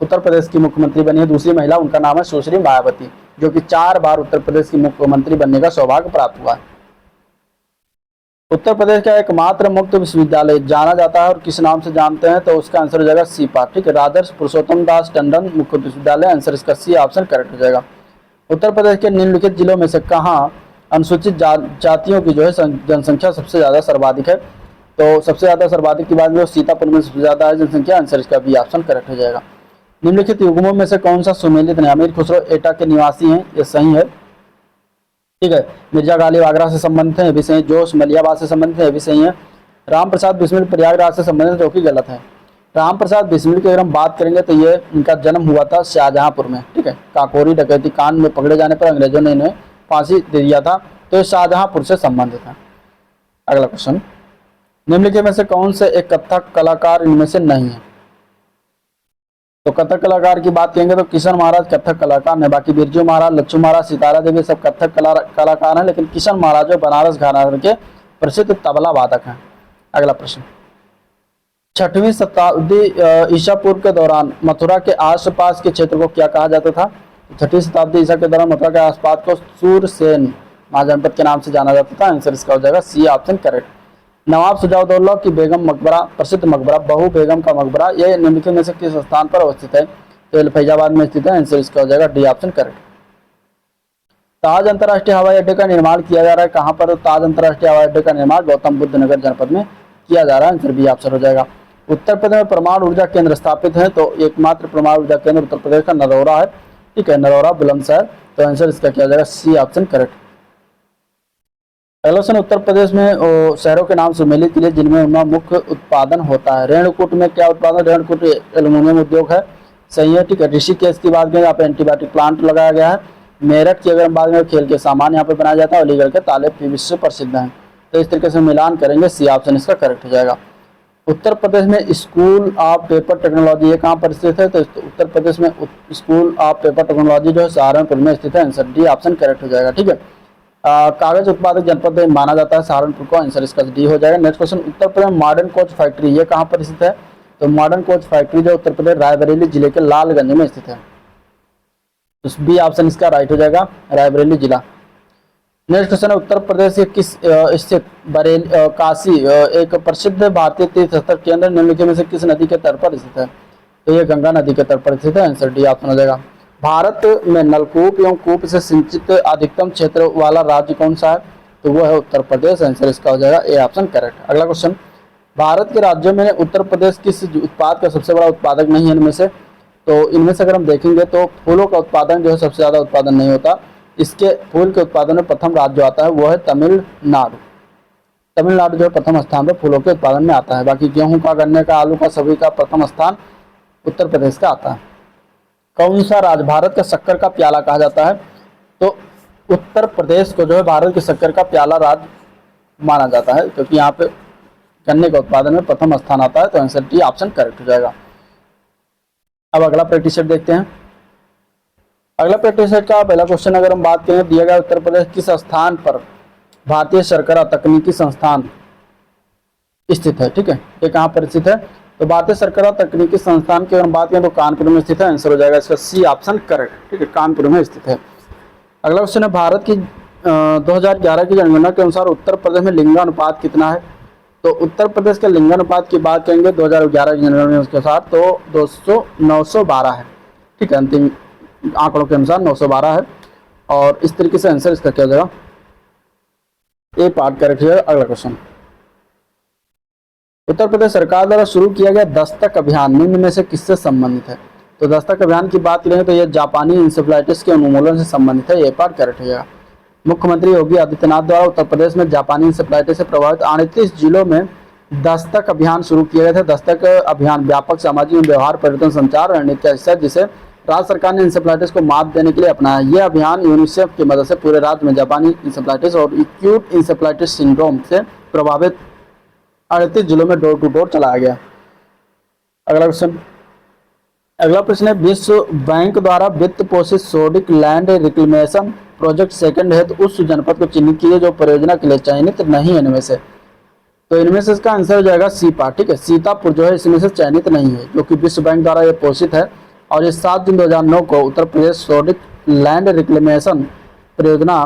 उत्तर प्रदेश की मुख्यमंत्री बनी है दूसरी महिला, उनका नाम है सुश्री मायावती, जो कि 4 बार उत्तर प्रदेश की मुख्यमंत्री बनने का सौभाग्य प्राप्त हुआ है। उत्तर प्रदेश का एकमात्र मुक्त विश्वविद्यालय जाना जाता है और किस नाम से जानते हैं? तो उसका आंसर हो जाएगा सीपा, ठीक है, राजर्षि पुरुषोत्तम दास टंडन मुक्त विश्वविद्यालय, आंसर इसका सी ऑप्शन करेक्ट हो जाएगा। उत्तर प्रदेश के निम्नलिखित जिलों में से कहाँ अनुसूचित जातियों की जो है जनसंख्या सबसे ज्यादा सर्वाधिक है? तो सबसे ज्यादा सर्वाधिक की बात जो सीतापुर में सबसे ज्यादा है जनसंख्या, आंसर इसका बी ऑप्शन करेक्ट हो जाएगा। निम्नलिखित युग्मों में से कौन सा सुमेलित नहीं? अमीर खुसरो एटा के निवासी हैं, ये सही है, ठीक है। मिर्जा गालिब आगरा से संबंधित है, ये भी सही है। जोश मलियाबाद से संबंधित है, ये भी सही है। राम प्रसाद बिस्मिल प्रयागराज से संबंधित है, जो कि गलत है। राम प्रसाद बिस्मिल की अगर हम बात करेंगे तो ये इनका जन्म हुआ था शाहजहांपुर में, ठीक है। काकोरी डकैती कांड में पकड़े जाने पर अंग्रेजों ने इन्हें फांसी दे दिया था, तो ये शाहजहांपुर से संबंधित है। अगला क्वेश्चन, निम्नलिखित में से कौन से एक कथक कलाकार इनमें से नहीं है? तो कथक कलाकार की बात करेंगे तो किशन महाराज कथक कलाकार हैं, बाकी बिरजू महाराज, लच्छू महाराज, सितारा देवी सब कथक कलाकार हैं, लेकिन किशन महाराज जो बनारस घराने के प्रसिद्ध तबला वादक हैं। अगला प्रश्न, 6वीं शताब्दी ईसा पूर्व के दौरान मथुरा के आसपास के क्षेत्र को क्या कहा जाता था? 6वीं शताब्दी ईसा के दौरान मथुरा के आसपास को सूरसेन महाजनपद के नाम से जाना जाता था, आंसर इसका हो जाएगा सी ऑप्शन करेक्ट। नवाब सुजाउद्दौला की बेगम मकबरा, प्रसिद्ध मकबरा बहू बेगम का मकबरा, यह निम्नलिखित में से किस स्थान पर अवस्थित है? तो फैजाबाद में स्थित है, आंसर इसका हो जाएगा डी ऑप्शन करेक्ट। ताज अंतर्राष्ट्रीय हवाई अड्डे का निर्माण किया जा रहा है कहाँ पर? ताज अंतर्राष्ट्रीय हवाई अड्डे का निर्माण गौतम बुद्ध नगर जनपद में किया जा रहा है, आंसर बी ऑप्शन हो जाएगा। उत्तर प्रदेश में परमाणु ऊर्जा केंद्र स्थापित है, तो एकमात्र परमाणु ऊर्जा केंद्र उत्तर प्रदेश का नरौरा है, ठीक है, नरौरा बुलंदशहर, तो आंसर इसका क्या हो जाएगा C option correct. Question, Uttar Pradesh में शहरों के नाम सुमेलित किए जिनमें उनका मुख्य उत्पादन होता है। रेणुकूट में क्या उत्पादन? रेणुकूट एल्यूमिनियम उद्योग है, सही है, ठीक है। ऋषिकेश की बात करें यहाँ पे एंटीबायोटिक प्लांट लगाया गया है। मेरठ की अगर हम बात करें, खेल के सामान यहाँ पे बनाया जाता है। अलीगढ़ के ताले विश्व प्रसिद्ध हैं। तो इस तरीके से मिलान करेंगे, सी ऑप्शन इसका करेक्ट हो जाएगा। उत्तर प्रदेश में स्कूल ऑफ पेपर टेक्नोलॉजी ये कहाँ पर स्थित है? तो उत्तर प्रदेश में स्कूल ऑफ पेपर टेक्नोलॉजी जो है सहारनपुर में स्थित है। आंसर डी ऑप्शन करेक्ट हो जाएगा। ठीक है, कागज उत्पादक जनपद माना जाता है सहारनपुर को। आंसर इसका डी हो जाएगा। नेक्स्ट क्वेश्चन, उत्तर प्रदेश में मॉडर्न कोच फैक्ट्री ये कहाँ पर स्थित है? तो मॉडर्न कोच फैक्ट्री जो उत्तर प्रदेश रायबरेली जिले के लालगंज में स्थित है। तो बी ऑप्शन इसका राइट हो जाएगा, रायबरेली जिला। नेक्स्ट क्वेश्चन है, उत्तर प्रदेश के किस स्थित बरेली काशी एक प्रसिद्ध भारतीय तीर्थ स्थल केंद्र निम्नलिखित में से किस नदी के तट पर स्थित है? तो ये गंगा नदी के तट पर स्थित है। आंसर डी ऑप्शन हो जाएगा। भारत में नलकूप एवं कूप से सिंचित अधिकतम क्षेत्र वाला राज्य कौन सा है? तो वो है उत्तर प्रदेश। आंसर इसका हो जाएगा ए ऑप्शन करेक्ट। अगला क्वेश्चन, भारत के राज्यों में उत्तर प्रदेश किस उत्पाद का सबसे बड़ा उत्पादक नहीं है इनमें से? तो इनमें से अगर हम देखेंगे तो फूलों का उत्पादन जो है सबसे ज्यादा उत्पादन नहीं होता। इसके फूल के उत्पादन में प्रथम राज्य जो आता है वो है तमिलनाडु। तमिलनाडु जो है प्रथम स्थान पर फूलों के उत्पादन में आता है। बाकी गेहूं का, गन्ने का, आलू का, सभी का प्रथम स्थान उत्तर प्रदेश का आता है। कौन सा राज्य भारत का शक्कर का प्याला कहा जाता है? तो उत्तर प्रदेश को जो है भारत के शक्कर का प्याला राज्य माना जाता है, क्योंकि यहाँ पे गन्ने का उत्पादन में प्रथम स्थान आता है। तो आंसर डी ऑप्शन करेक्ट हो जाएगा। अब अगला प्रैक्टिस सेट देखते हैं। अगला प्रैक्टिस सेट का पहला क्वेश्चन अगर हम बात करें, दिया गया उत्तर प्रदेश किस स्थान पर भारतीय शर्करा तकनीकी संस्थान स्थित है? ठीक है, ये कहाँ पर स्थित है? तो भारतीय शर्करा तकनीकी संस्थान की अगर हम बात करें तो कानपुर में स्थित है। आंसर हो जाएगा इसका सी ऑप्शन करेक्ट। ठीक है, कानपुर में स्थित है। अगला क्वेश्चन है, भारत की 2011 की जनगणना के अनुसार उत्तर प्रदेश में लिंगानुपात कितना है? तो उत्तर प्रदेश के लिंगानुपात की बात करेंगे 2011 की जनगणना के अनुसार तो 912 है। ठीक है, अंतिम आंकड़ों के अनुसार 912 है। और इस तरीके से आंसर इसका क्या हो जाएगा, ए पार्ट करेक्ट है। अगला क्वेश्चन, उत्तर प्रदेश सरकार द्वारा शुरू किया गया दस्तक अभियान निम्न में से किससे संबंधित है? तो दस्तक अभियान की बात करें तो यह जापानी इंसेफ्लाइटिस के उन्मूलन से संबंधित है। ये पार्ट करेक्ट हो जाएगा। मुख्यमंत्री योगी आदित्यनाथ द्वारा उत्तर प्रदेश में जापानी इंसेफ्लाइटिस से प्रभावित 38 जिलों में दस्तक अभियान शुरू किया गया था। दस्तक अभियान व्यापक सामाजिक व्यवहार परिवर्तन संचार रणनीति का हिस्सा है, जिसे राज्य सरकार ने इंसेफ्लाइटिस को मात देने के लिए अपनाया। यह अभियान यूनिसेफ की मदद से पूरे राज्य में जापानी इंसेफ्लाइटिस और एक्यूट इंसेफ्लाइटिस सिंड्रोम से प्रभावित 38 जिलों में डोर टू डोर चलाया गया। अगला प्रश्न है, विश्व बैंक द्वारा वित्त पोषित sodic land reclamation project second है तो उस जनपद को चिन्हित कीजिए जो परियोजना के लिए चयनित नहीं है इनमें से। तो इनमें से इसका आंसर हो जाएगा सी पार्ट। ठीक है, सीतापुर जो है इसमें से चयनित नहीं है, जो कि विश्व बैंक द्वारा ये पोषित है। और ये 7 जून 2009 को Uttar Pradesh sodic land reclamation परियोजना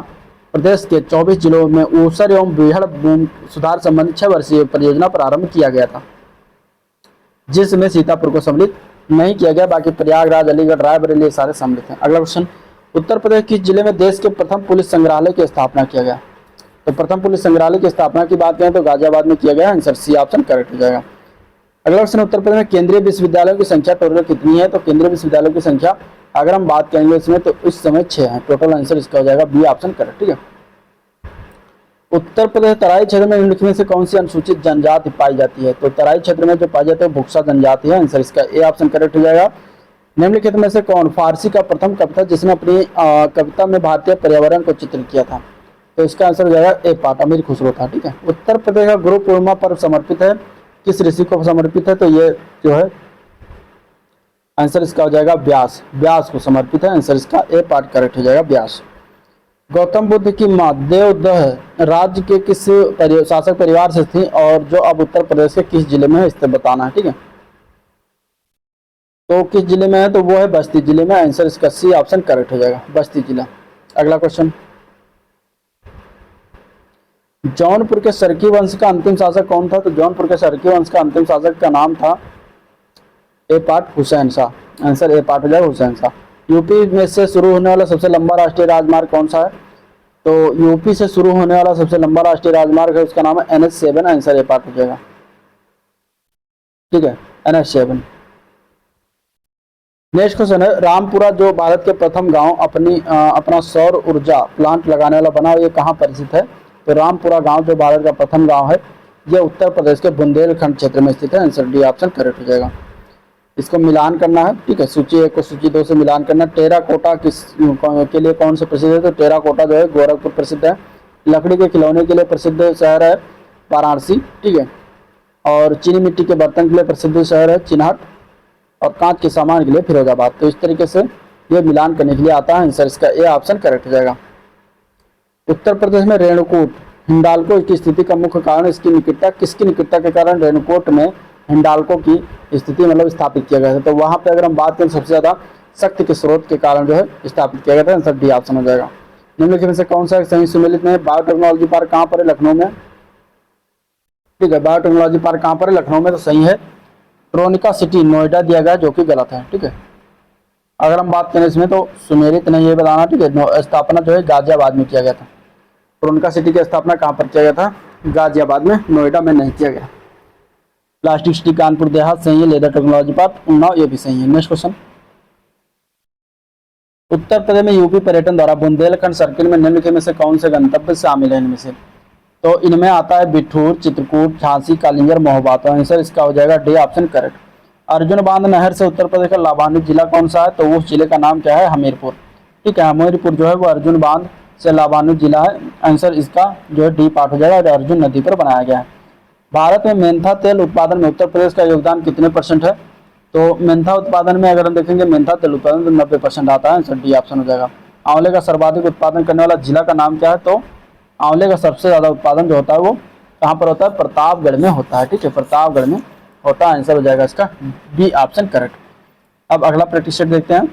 प्रदेश के 24 जिलों में ऊसर एवं बीहड़ भूमि सुधार संबंधी 6 वर्षीय परियोजना प्रारंभ किया गया था, जिसमें सीतापुर को सम्मिलित नहीं किया गया। बाकी प्रयागराज, अलीगढ़, रायबरेली सारे सम्मिलित हैं। अगला क्वेश्चन, उत्तर प्रदेश किस जिले में देश के प्रथम पुलिस संग्रहालय की स्थापना किया गया? तो प्रथम पुलिस संग्रहालय की स्थापना की बात करें तो गाजियाबाद में किया गया। आंसर सी ऑप्शन करेक्ट हो जाएगा। अगला क्वेश्चन, उत्तर प्रदेश में केंद्रीय विश्वविद्यालयों की संख्या टोटल कितनी है? तो केंद्रीय विश्वविद्यालयों की संख्या अगर हम बात करेंगे इसमें तो इस समय 6 है टोटल। आंसर इसका हो जाएगा बी ऑप्शन करेक्ट। ठीक है, उत्तर प्रदेश तराई क्षेत्र में निम्नलिखित में से कौन सी अनुसूचित जनजाति पाई जाती है? तो तराई क्षेत्र में जो पाई जाती है भुक्सा जनजाति है। आंसर इसका ए ऑप्शन करेक्ट हो जाएगा। निम्नलिखित में से कौन फारसी का प्रथम कवि था जिसने अपनी कविता में भारतीय पर्यावरण को चित्रित किया था? तो इसका आंसर हो जाएगा ए पार्ट, अमीर खुसरो था। ठीक है, उत्तर प्रदेश का गुरु पूर्णिमा पर्व समर्पित है किस ऋषि को समर्पित है? तो ये जो है आंसर इसका हो जाएगा व्यास, व्यास को समर्पित है। आंसर इसका ए पार्ट करेक्ट हो जाएगा, व्यास। गौतम बुद्ध की मां देवदह राज्य के किस शासक परिवार से थी और जो अब उत्तर प्रदेश के किस जिले में है इसे बताना है। ठीक है, तो किस जिले में है? तो वो है बस्ती जिले में। आंसर इसका सी ऑप्शन करेक्ट हो जाएगा, बस्ती जिला। अगला क्वेश्चन, जौनपुर के सरकी वंश का अंतिम शासक कौन था? तो जौनपुर के सरकी वंश का अंतिम शासक का नाम था A part Hussain Shah. Answer A part हो जाएगा हुसैन शाह। यूपी में से शुरू होने वाला सबसे लंबा राष्ट्रीय राजमार्ग कौन सा है? तो यूपी से शुरू होने वाला सबसे लंबा राष्ट्रीय राजमार्ग है, उसका नाम है NH7। आंसर ए पार्ट हो जाएगा। ठीक है, NH7। नेक्स्ट क्वेश्चन है, रामपुरा जो भारत के प्रथम गांव अपना सौर ऊर्जा प्लांट लगाने वाला बना, ये कहाँ पर स्थित है? तो रामपुरा गांव जो भारत का प्रथम गांव है, यह उत्तर प्रदेश के बुंदेलखंड क्षेत्र में स्थित है। आंसर डी ऑप्शन करेक्ट हो जाएगा। इसको मिलान करना है, ठीक है। सूची 1 को सूची 2 से मिलान करना। टेराकोटा के लिए कौन से प्रसिद्ध है, तो टेराकोटा जो है गोरखपुर प्रसिद्ध है। लकड़ी के खिलौने के लिए प्रसिद्ध शहर है वाराणसी, ठीक है। और चीनी मिट्टी के बर्तन के लिए प्रसिद्ध शहर है चिन्हट, और कांच के सामान के लिए फिरोजाबाद। तो इस तरीके से ये मिलान करने के लिए आता है आंसर, इसका ए ऑप्शन करेक्ट हो जाएगा। उत्तर प्रदेश में रेणुकूट हिंडाल्को की स्थिति का मुख्य कारण इसकी निकटता, किसकी निकटता के कारण रेणुकूट में हिंडाल्को की स्थिति मतलब स्थापित किया गया था। तो वहां पे अगर हम बात करें सबसे ज्यादा शक्ति के स्रोत के कारण जो है स्थापित किया गया था। आंसर डी ऑप्शन हो जाएगा। निम्नलिखित में से कौन सा सही सुमेलित में बायोटेक्नोलॉजी पार्क कहाँ पर है, लखनऊ में, ठीक है। बायोटेक्नोलॉजी पार्क कहाँ पर है, लखनऊ में। तो सही है। ट्रोनिका सिटी नोएडा दिया गया जो कि गलत है, ठीक है। अगर हम बात करें इसमें तो सुमेलित नहीं ये बताना, ठीक है। स्थापना जो है गाजियाबाद में किया गया था। ट्रोनिका सिटी की स्थापना कहाँ पर किया गया था, गाजियाबाद में, नोएडा में नहीं किया गया। प्लास्टिक सिटी कानपुर देहात सही है। लेदर टेक्नोलॉजी पार्क उन्नाव ये भी सही है। नेक्स्ट क्वेश्चन, उत्तर प्रदेश में यूपी पर्यटन द्वारा बुंदेलखंड सर्किल में निम्नलिखित में से कौन से गंतव्य शामिल है इनमें से, तो इनमें आता है बिठूर, चित्रकूट, झांसी, कालिंजर, महोबा। तो आंसर इसका हो जाएगा डी ऑप्शन करेक्ट। अर्जुन बांध नहर से उत्तर प्रदेश का लाभान्वित जिला कौन सा है, तो उस जिले का नाम क्या है, हमीरपुर, ठीक है। हमीरपुर जो है वो अर्जुन बांध से लाभान्वित जिला है। आंसर इसका जो है डी पार्ट हो जाएगा, और अर्जुन नदी पर बनाया गया है। भारत में मेंथा तेल उत्पादन में उत्तर प्रदेश का योगदान कितने % है, तो मेंथा उत्पादन में अगर हम देखेंगे मेंथा तेल उत्पादन तो 90% आता है। आंसर डी ऑप्शन हो जाएगा। आंवले का सर्वाधिक उत्पादन करने वाला जिला का नाम क्या है, तो आंवले का सबसे ज्यादा उत्पादन जो होता है वो कहाँ पर होता है, प्रतापगढ़ में होता है, ठीक है। प्रतापगढ़ में होता है। आंसर हो जाएगा इसका बी ऑप्शन करेक्ट। अब अगला प्रैक्टिस सेट देखते हैं।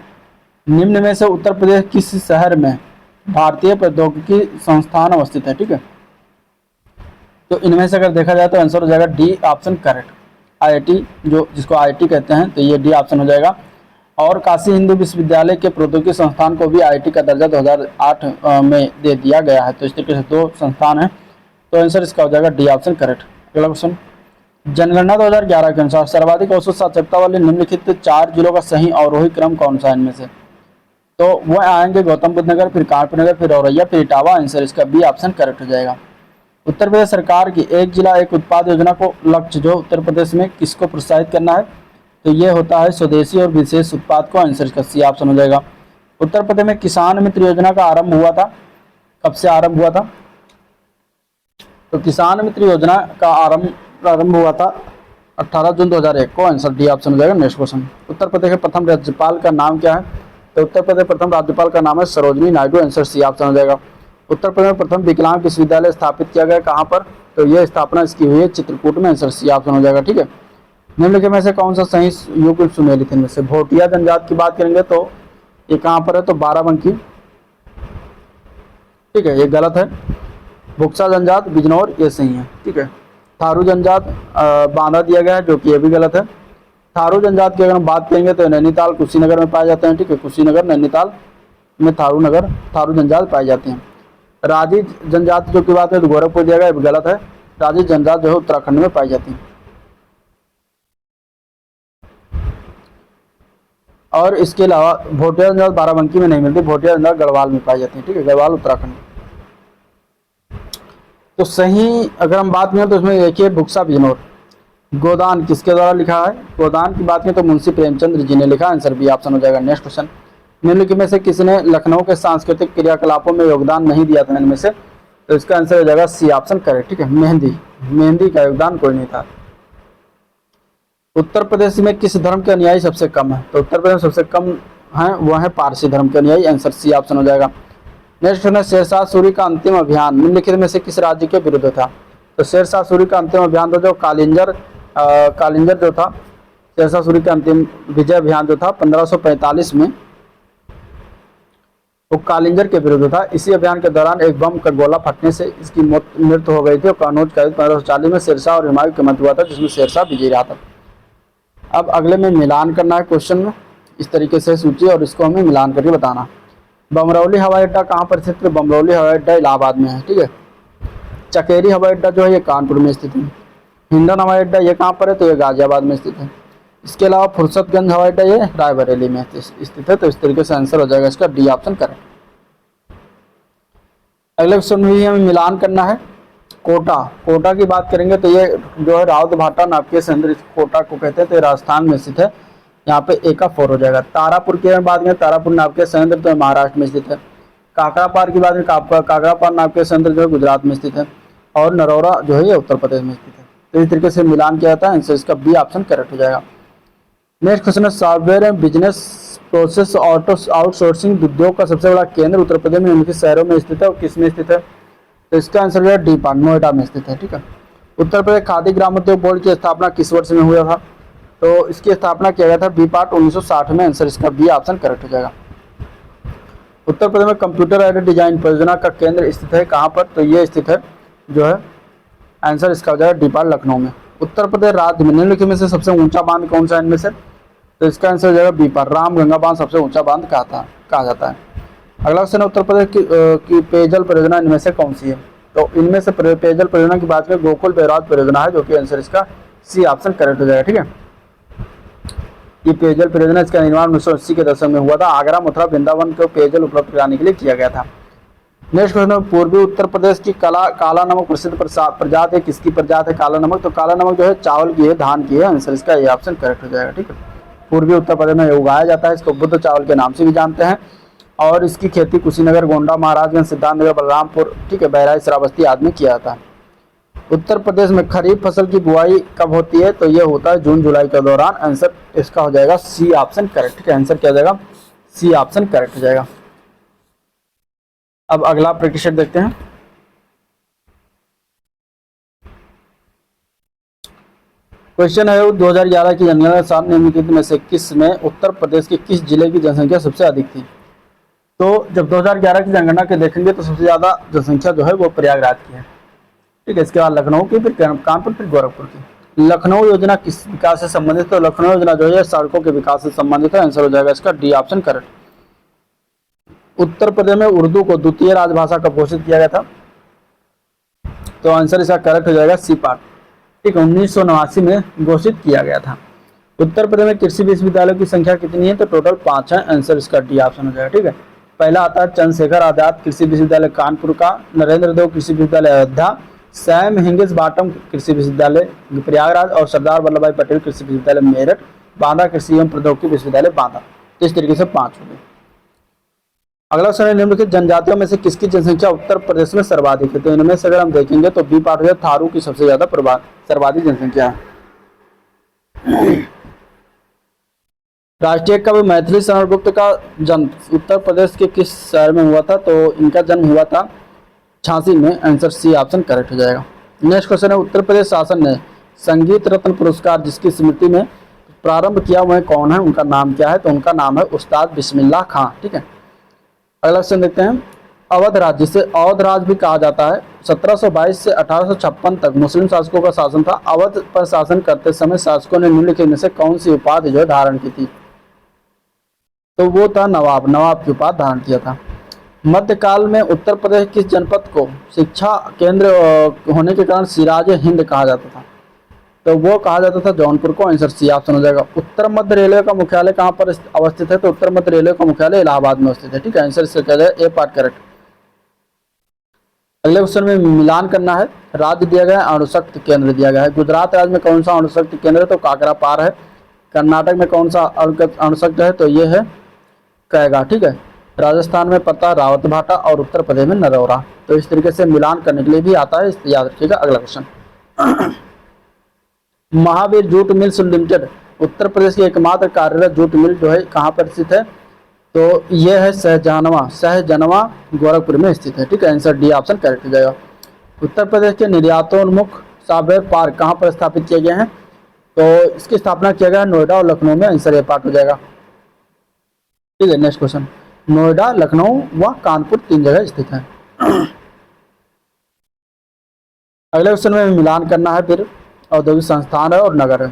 निम्न में से उत्तर प्रदेश किस शहर में भारतीय प्रौद्योगिकी संस्थान अवस्थित है, ठीक है। तो इनमें से अगर देखा जाए तो आंसर हो जाएगा डी ऑप्शन करेक्ट। IIT जो जिसको IIT कहते हैं, तो ये डी ऑप्शन हो जाएगा। और काशी हिंदू विश्वविद्यालय के प्रौद्योगिकी संस्थान को भी IIT का दर्जा 2008 में दे दिया गया है। तो इस तरीके से 2 संस्थान हैं। तो आंसर इसका हो जाएगा डी ऑप्शन करेक्ट। अगला क्वेश्चन, जनगणना 2011 के अनुसार सर्वाधिक औसत साक्षरता वाले निम्नलिखित 4 जिलों का सही अवरोही क्रम कौन सा है इनमें से, तो वह आएंगे गौतम बुद्ध नगर, फिर कानपुर नगर, फिर औरैया, फिर इटावा। आंसर इसका बी ऑप्शन करेक्ट हो जाएगा। उत्तर प्रदेश सरकार की एक जिला एक उत्पाद योजना को लक्ष्य जो उत्तर प्रदेश में किसको प्रोत्साहित करना है, तो ये होता है स्वदेशी और विशेष उत्पाद को। आंसर इसका सी ऑप्शन हो जाएगा। उत्तर प्रदेश में किसान मित्र योजना का आरंभ हुआ था, कब से आरंभ हुआ था, तो किसान मित्र योजना का आरंभ हुआ था 18 जून 2001 को। आंसर डी ऑप्शन हो जाएगा। नेक्स्ट क्वेश्चन, उत्तर प्रदेश के प्रथम राज्यपाल का नाम क्या है, तो उत्तर प्रदेश प्रथम राज्यपाल का नाम है Sarojini Naidu. Answer C option हो जाएगा। उत्तर प्रदेश में प्रथम विकलांग विश्वविद्यालय स्थापित किया गया कहाँ पर, तो यह स्थापना इसकी हुई है चित्रकूट में। आंसर सी ऑप्शन हो जाएगा, ठीक है। निम्नलिखित में से कौन सा सही युग्म सुमेलित इनमें से, भोटिया जनजात की बात करेंगे तो ये कहाँ पर है, तो बाराबंकी, ठीक है, ये गलत है। बुक्सा जनजात बिजनौर ये सही है, ठीक है। थारू जनजात बांदा दिया गया है जो कि ये भी गलत है। थारू जनजात की अगर हम बात करेंगे तो नैनीताल कुशीनगर में पाए जाते हैं, ठीक है। कुशीनगर नैनीताल में थारू जनजात पाए जाते हैं। राजी जनजाति जो की बात है तो गोरखपुर दिया गया, गलत है। राजी जनजात जो है उत्तराखंड में पाई जाती है। और इसके अलावा भोटिया जनजात बाराबंकी में नहीं मिलती, भोटिया जनजात गढ़वाल में पाई जाती है, ठीक है, गढ़वाल उत्तराखंड। तो सही अगर हम बात करें तो इसमें देखिए बुक्सा बिजनौर। गोदान किसके द्वारा लिखा है, गोदान की बात करें तो मुंशी प्रेमचंद्र जी ने लिखा। आंसर बी ऑप्शन हो जाएगा। नेक्स्ट क्वेश्चन, निम्नलिखित में से किसने लखनऊ के सांस्कृतिक क्रियाकलापों में योगदान नहीं दिया था इनमें से, तो इसका आंसर हो जाएगा सी ऑप्शन करेक्ट, ठीक है। मेहंदी का योगदान कोई नहीं था। उत्तर प्रदेश में किस धर्म के अनुयायी सबसे कम है, तो उत्तर प्रदेश में सबसे कम है वो है पारसी धर्म के अनुयायी। आंसर सी ऑप्शन हो जाएगा। नेक्स्ट है शेरशाह सूरी का अंतिम अभियान निम्नलिखित में से किस राज्य के विरुद्ध था, तो शेरशाह सूरी का अंतिम अभियान था जो कालिंजर जो था, शेरशाह सूरी का अंतिम विजय अभियान जो था 1545 में वो कालिंजर के विरुद्ध था। इसी अभियान के दौरान एक बम का गोला फटने से इसकी मृत्यु हो गई थी और कन्नौज का 1540 में शेरशाह और हुमायूं के मध्य हुआ था जिसमें शेरशाह विजयी रहा था। अब अगले में मिलान करना है क्वेश्चन में, इस तरीके से सूची और इसको हमें मिलान करके बताना। बमरौली हवाई अड्डा कहाँ पर स्थित है, बमरौली हवाई अड्डा इलाहाबाद में है, ठीक है। चकेरी हवाई अड्डा जो है ये कानपुर में स्थित है। हिंडन हवाई अड्डा ये कहाँ पर है, तो ये गाजियाबाद में स्थित है। इसके अलावा फुर्सतगंज हवाई अड्डा ये रायबरेली में स्थित है। तो इस तरीके से आंसर हो जाएगा इसका डी ऑप्शन करेक्ट। अगले क्वेश्चन में हमें मिलान करना है। कोटा की बात करेंगे तो ये जो है राउत भाटा नाभिकीय संयंत्र कोटा को कहते हैं, तो ये राजस्थान में स्थित है। यहाँ पे ए का 4 हो जाएगा। तारापुर की अगर बात करें, तारापुर नाम के संयंत्र तो महाराष्ट्र में स्थित है। काकड़ापार की बात करें, काकड़ापार नाम के संयंत्र जो है गुजरात में स्थित है। और नरौरा जो है ये उत्तर प्रदेश में स्थित है। तो इस तरीके से मिलान किया जाता है, आंसर इसका बी ऑप्शन करेक्ट हो जाएगा। नेक्स्ट क्वेश्चन है, software and business process outsourcing उद्योग का सबसे बड़ा केंद्र उत्तर प्रदेश में निम्नलिखित शहरों में स्थित है और किस में स्थित है? तो इसका आंसर जो है डी पार्ट, नोएडा में स्थित है। ठीक है। उत्तर प्रदेश खादी ग्रामोद्योग बोर्ड की स्थापना किस वर्ष में हुआ था? तो इसकी स्थापना किया गया था बी पार्ट 1960 में, आंसर इसका बी ऑप्शन करेक्ट हो जाएगा। उत्तर प्रदेश में कंप्यूटर एडेड डिजाइन परियोजना का केंद्र स्थित है कहाँ पर? तो ये स्थित है जो है, आंसर इसका हो जाएगा डी पार्ट, लखनऊ में। उत्तर प्रदेश राज्य में निम्नलिखित में से सबसे ऊंचा बांध कौन सा है इनमें से? तो इसका आंसर हो जाएगा बी पार्ट, रामगंगा बांध सबसे ऊंचा बांध कहा जाता है। अगला क्वेश्चन है, उत्तर प्रदेश की पेयजल परियोजना इनमें से कौन सी है? तो इनमें से पेयजल परियोजना की बात करें, गोकुल बैराज परियोजना है, जो कि आंसर इसका सी ऑप्शन करेक्ट हो जाएगा। ठीक है। ये पेयजल परियोजना, इसका निर्माण 1980 के दशक में हुआ था। आगरा, मथुरा, वृंदावन को पेयजल उपलब्ध कराने के लिए किया गया था। नेक्स्ट क्वेश्चन, पूर्वी उत्तर प्रदेश की काला नमक प्रसिद्ध प्रजाति है, किसकी प्रजाति है काला नमक? तो काला नमक जो है चावल की है, धान की है, आंसर इसका ये ऑप्शन करेक्ट हो जाएगा। ठीक है। पूर्वी उत्तर प्रदेश में उगाया जाता है, इसको बुद्ध चावल के नाम से भी जानते हैं। और इसकी खेती कुशीनगर, गोंडा, महाराजगंज, सिद्धार्थनगर, बलरामपुर, ठीक है, बहराइच, श्रावस्ती आदि में किया जाता है। उत्तर प्रदेश में खरीफ फसल की बुआई कब होती है? तो ये होता है जून जुलाई के दौरान, आंसर इसका हो जाएगा सी ऑप्शन करेक्ट। ठीक है, आंसर क्या हो जाएगा? सी ऑप्शन करेक्ट हो जाएगा। अब अगला प्रैक्टिस सेट देखते हैं। क्वेश्चन है, 2011 की जनगणना के साथ निम्नलिखित में से किस में उत्तर प्रदेश के किस जिले की जनसंख्या सबसे अधिक थी? तो जब 2011 की जनगणना के देखेंगे तो सबसे ज्यादा जनसंख्या जो है वो प्रयागराज की है। ठीक है। इसके बाद लखनऊ की, फिर कानपुर, फिर गोरखपुर की। लखनऊ योजना किस विकास से संबंधित? तो लखनऊ योजना जो है सड़कों के विकास से संबंधित है, आंसर हो जाएगा इसका डी ऑप्शन करेक्ट। उत्तर प्रदेश में उर्दू को द्वितीय राजभाषा कब घोषित किया गया था? तो आंसर इसका करेक्ट हो जाएगा सी पार्ट। ठीक है, 1989 में घोषित किया गया था। उत्तर प्रदेश में कृषि विश्वविद्यालयों की संख्या कितनी है? तो टोटल 5 है, आंसर इसका डी ऑप्शन हो जाएगा। ठीक है। पहला आता है चंद्रशेखर आजाद कृषि विश्वविद्यालय कानपुर का, नरेंद्र देव कृषि विश्वविद्यालय अयोध्या, सैम हिंगिस बाटम कृषि विश्वविद्यालय प्रयागराज और सरदार वल्लभ भाई पटेल कृषि विश्वविद्यालय मेरठ, बांदा कृषि एवं प्रौद्योगिकी विश्वविद्यालय बांदा। तो इस तरीके से 5 हो गए। अगला क्वेश्चन है, निम्नलिखित जनजातियों में से किसकी जनसंख्या उत्तर प्रदेश में सर्वाधिक है? तो इनमें से अगर हम देखेंगे तो बी पार्ट है, थारू की सबसे ज्यादा सर्वाधिक जनसंख्या है। राष्ट्रीय कवि मैथिली शरण गुप्त का जन्म उत्तर प्रदेश के किस शहर में हुआ था? तो इनका जन्म हुआ था झांसी में, आंसर सी ऑप्शन करेक्ट हो जाएगा। नेक्स्ट क्वेश्चन है, उत्तर प्रदेश शासन ने संगीत रत्न पुरस्कार जिसकी स्मृति में प्रारंभ किया वह कौन है, उनका नाम क्या है? तो उनका नाम है उस्ताद बिस्मिल्लाह खां। ठीक है। अगला क्वेश्चन देखते हैं, अवध राज्य, जिसे अवध राज्य भी कहा जाता है, 1722 से 1856 तक मुस्लिम शासकों का शासन था। अवध पर शासन करते समय शासकों ने निम्नलिखित में से कौन सी उपाधि जो धारण की थी? तो वो था नवाब, नवाब की उपाधि धारण किया था। मध्यकाल में उत्तर प्रदेश किस जनपद को शिक्षा केंद्र होने के कारण सिराज हिंद कहा जाता था? तो वो कहा जाता था जौनपुर को, आंसर सी ऑप्शन हो जाएगा। उत्तर मध्य रेलवे का मुख्यालय कहाँ पर अवस्थित है? तो उत्तर मध्य रेलवे का मुख्यालय इलाहाबाद में अवस्थित है। ठीक है, आंसर इसका क्या है? ए पार्ट करेक्ट। अगले क्वेश्चन में मिलान करना है। राज्य दिया गया है, अणुशक्ति केंद्र दिया गया है। गुजरात राज्य में कौन सा अणुशक्ति केंद्र है? तो काकरापार है। कर्नाटक में कौन सा अणुशक्ति है? तो ये है कैगा। ठीक है। राजस्थान में पता रावत भाटा और उत्तर प्रदेश में नरौरा। तो इस तरीके से मिलान करने के लिए भी आता है, याद रखिएगा। अगला question, Mahavir Jute Mills Limited Uttar Pradesh की एकमात्र कार्यरत जूट मिल जो है कहाँ पर स्थित है? तो यह है सहजनवा गोरखपुर में स्थित है। ठीक है, आंसर डी ऑप्शन करेक्ट हो जाएगा। उत्तर प्रदेश के निर्यातोन्मुख सॉफ्टवेयर पार्क कहाँ पर स्थापित किए गए हैं? तो इसकी स्थापना किया गया है नोएडा और लखनऊ में, आंसर ए पार्ट हो जाएगा। ठीक है। नेक्स्ट क्वेश्चन, नोएडा, लखनऊ व कानपुर 3 जगह स्थित है। अगले क्वेश्चन में मिलान करना है, फिर औद्योगिक संस्थान है और नगर है।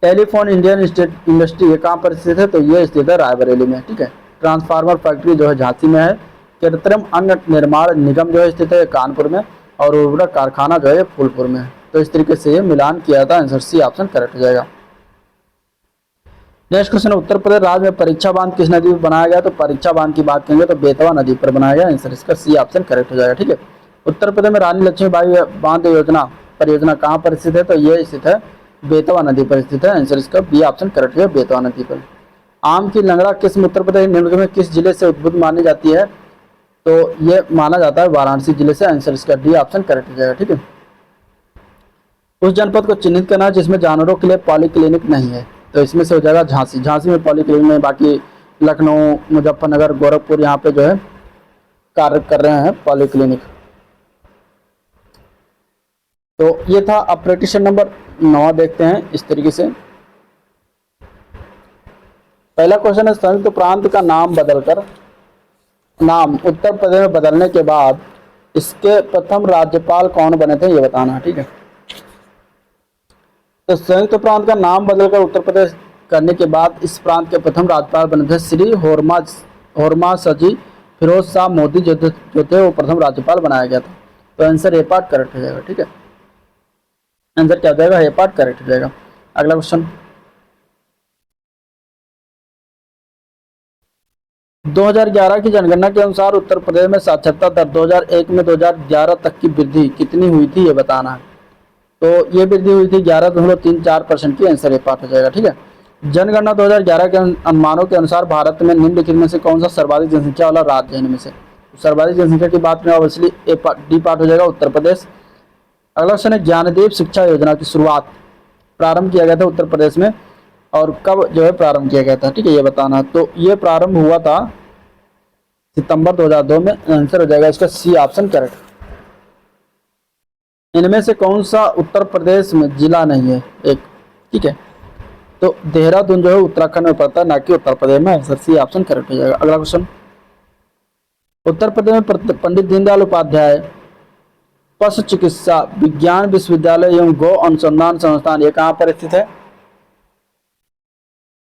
टेलीफोन इंडियन इंडस्ट्री ये कहाँ पर स्थित है? तो ये स्थित है रायबरेली में। ठीक है। ट्रांसफार्मर फैक्ट्री जो है झांसी में है। कृत्रिम अंग निर्माण निगम जो है स्थित है कानपुर में, और उर्वरक कारखाना जो है फूलपुर में है। तो इस तरीके से ये मिलान किया था, आंसर सी ऑप्शन करेक्ट हो जाएगा। नेक्स्ट क्वेश्चन, उत्तर प्रदेश राज्य में परीक्षा बांध किस नदी पर बनाया गया? तो परीक्षा बांध की बात करेंगे तो बेतवा नदी पर बनाया गया, आंसर इसका सी ऑप्शन करेक्ट हो जाएगा। ठीक है। उत्तर प्रदेश में रानी लक्ष्मीबाई बांध परियोजना कहाँ पर स्थित है? तो ये स्थित है बेतवा नदी पर स्थित है। आंसर इसका बी ऑप्शन करेक्ट है, बेतवा नदी पर। आम की लंगड़ा किस्म उत्तर प्रदेश निम्नलिखित में किस जिले से उद्भूत मानी जाती है? तो ये माना जाता है वाराणसी जिले से। आंसर इसका डी ऑप्शन करेक्ट हो जाएगा। ठीक है, उस जनपद को चिन्हित करना है जिसमें जानवरों के लिए पॉलीक्लिनिक नहीं है। तो इसमें से हो जाएगा झांसी। झांसी में पॉलीक्लिनिक नहीं, बाकी लखनऊ, मुजफ्फरनगर, गोरखपुर यहाँ पे जो है कार्य कर रहे हैं पॉलीक्लिनिक। तो ये था। अब प्रश्न नंबर 9 देखते हैं इस तरीके से। पहला क्वेश्चन है, संयुक्त प्रांत का नाम बदलकर नाम उत्तर प्रदेश में बदलने के बाद इसके प्रथम राज्यपाल कौन बने थे, ये बताना है। ठीक है, तो संयुक्त प्रांत का नाम बदलकर उत्तर प्रदेश करने के बाद इस प्रांत के प्रथम राज्यपाल बने थे श्री होरमासजी फिरोज शाह मोदी, जो थे वो प्रथम राज्यपाल बनाया गया था। तो आंसर ए पार्ट करेक्ट हो जाएगा। ठीक है, आंसर क्या हो जाएगा, ए पार्ट करेक्ट हो जाएगा। अगला क्वेश्चन, 2011 की जनगणना के अनुसार उत्तर प्रदेश में साक्षरता दर 2001 में 2011 तक की वृद्धि कितनी हुई थी, ये बताना है। तो ये वृद्धि हुई थी 11.34% की। आंसर ए पार्ट हो जाएगा। ठीक है, जनगणना 2011 के अनुमानों के अनुसार भारत में निम्नलिखित में से कौन सा सर्वाधिक जनसंख्या वाला राज्य है? इनमें से सर्वाधिक जनसंख्या की बात में ऑब्वियसली डी पार्ट हो जाएगा, उत्तर प्रदेश। अगला क्वेश्चन है, ज्ञानदीप शिक्षा योजना की शुरुआत प्रारंभ किया गया था उत्तर प्रदेश में और कब जो है प्रारंभ किया गया था? ठीक है, ये बताना। तो ये प्रारंभ हुआ था सितंबर 2002 में। आंसर हो जाएगा इसका सी ऑप्शन करेक्ट। इनमें से कौन सा उत्तर प्रदेश में जिला नहीं है? एक। ठीक है, तो देहरादून जो है उत्तराखंड में पड़ता है, ना कि उत्तर प्रदेश में। आंसर सी ऑप्शन करेक्ट हो जाएगा। अगला क्वेश्चन, उत्तर प्रदेश में पंडित दीनदयाल उपाध्याय पशु चिकित्सा विज्ञान विश्वविद्यालय एवं गौ अनुसंधान संस्थान ये कहाँ पर स्थित है?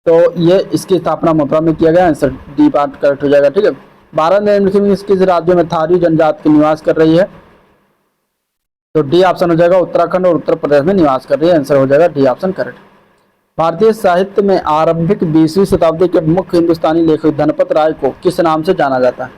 तो ये इसकी स्थापना मथुरा में किया गया। आंसर डी पार्ट करेक्ट हो जाएगा। ठीक है, भारत में किस राज्यों में थारू जनजाति की निवास कर रही है? तो डी ऑप्शन हो जाएगा, उत्तराखंड और उत्तर प्रदेश में निवास कर रही है। आंसर हो जाएगा डी ऑप्शन करेक्ट। भारतीय साहित्य में आरंभिक 20वीं शताब्दी के मुख्य हिंदुस्तानी लेखक धनपत राय को किस नाम से जाना जाता है?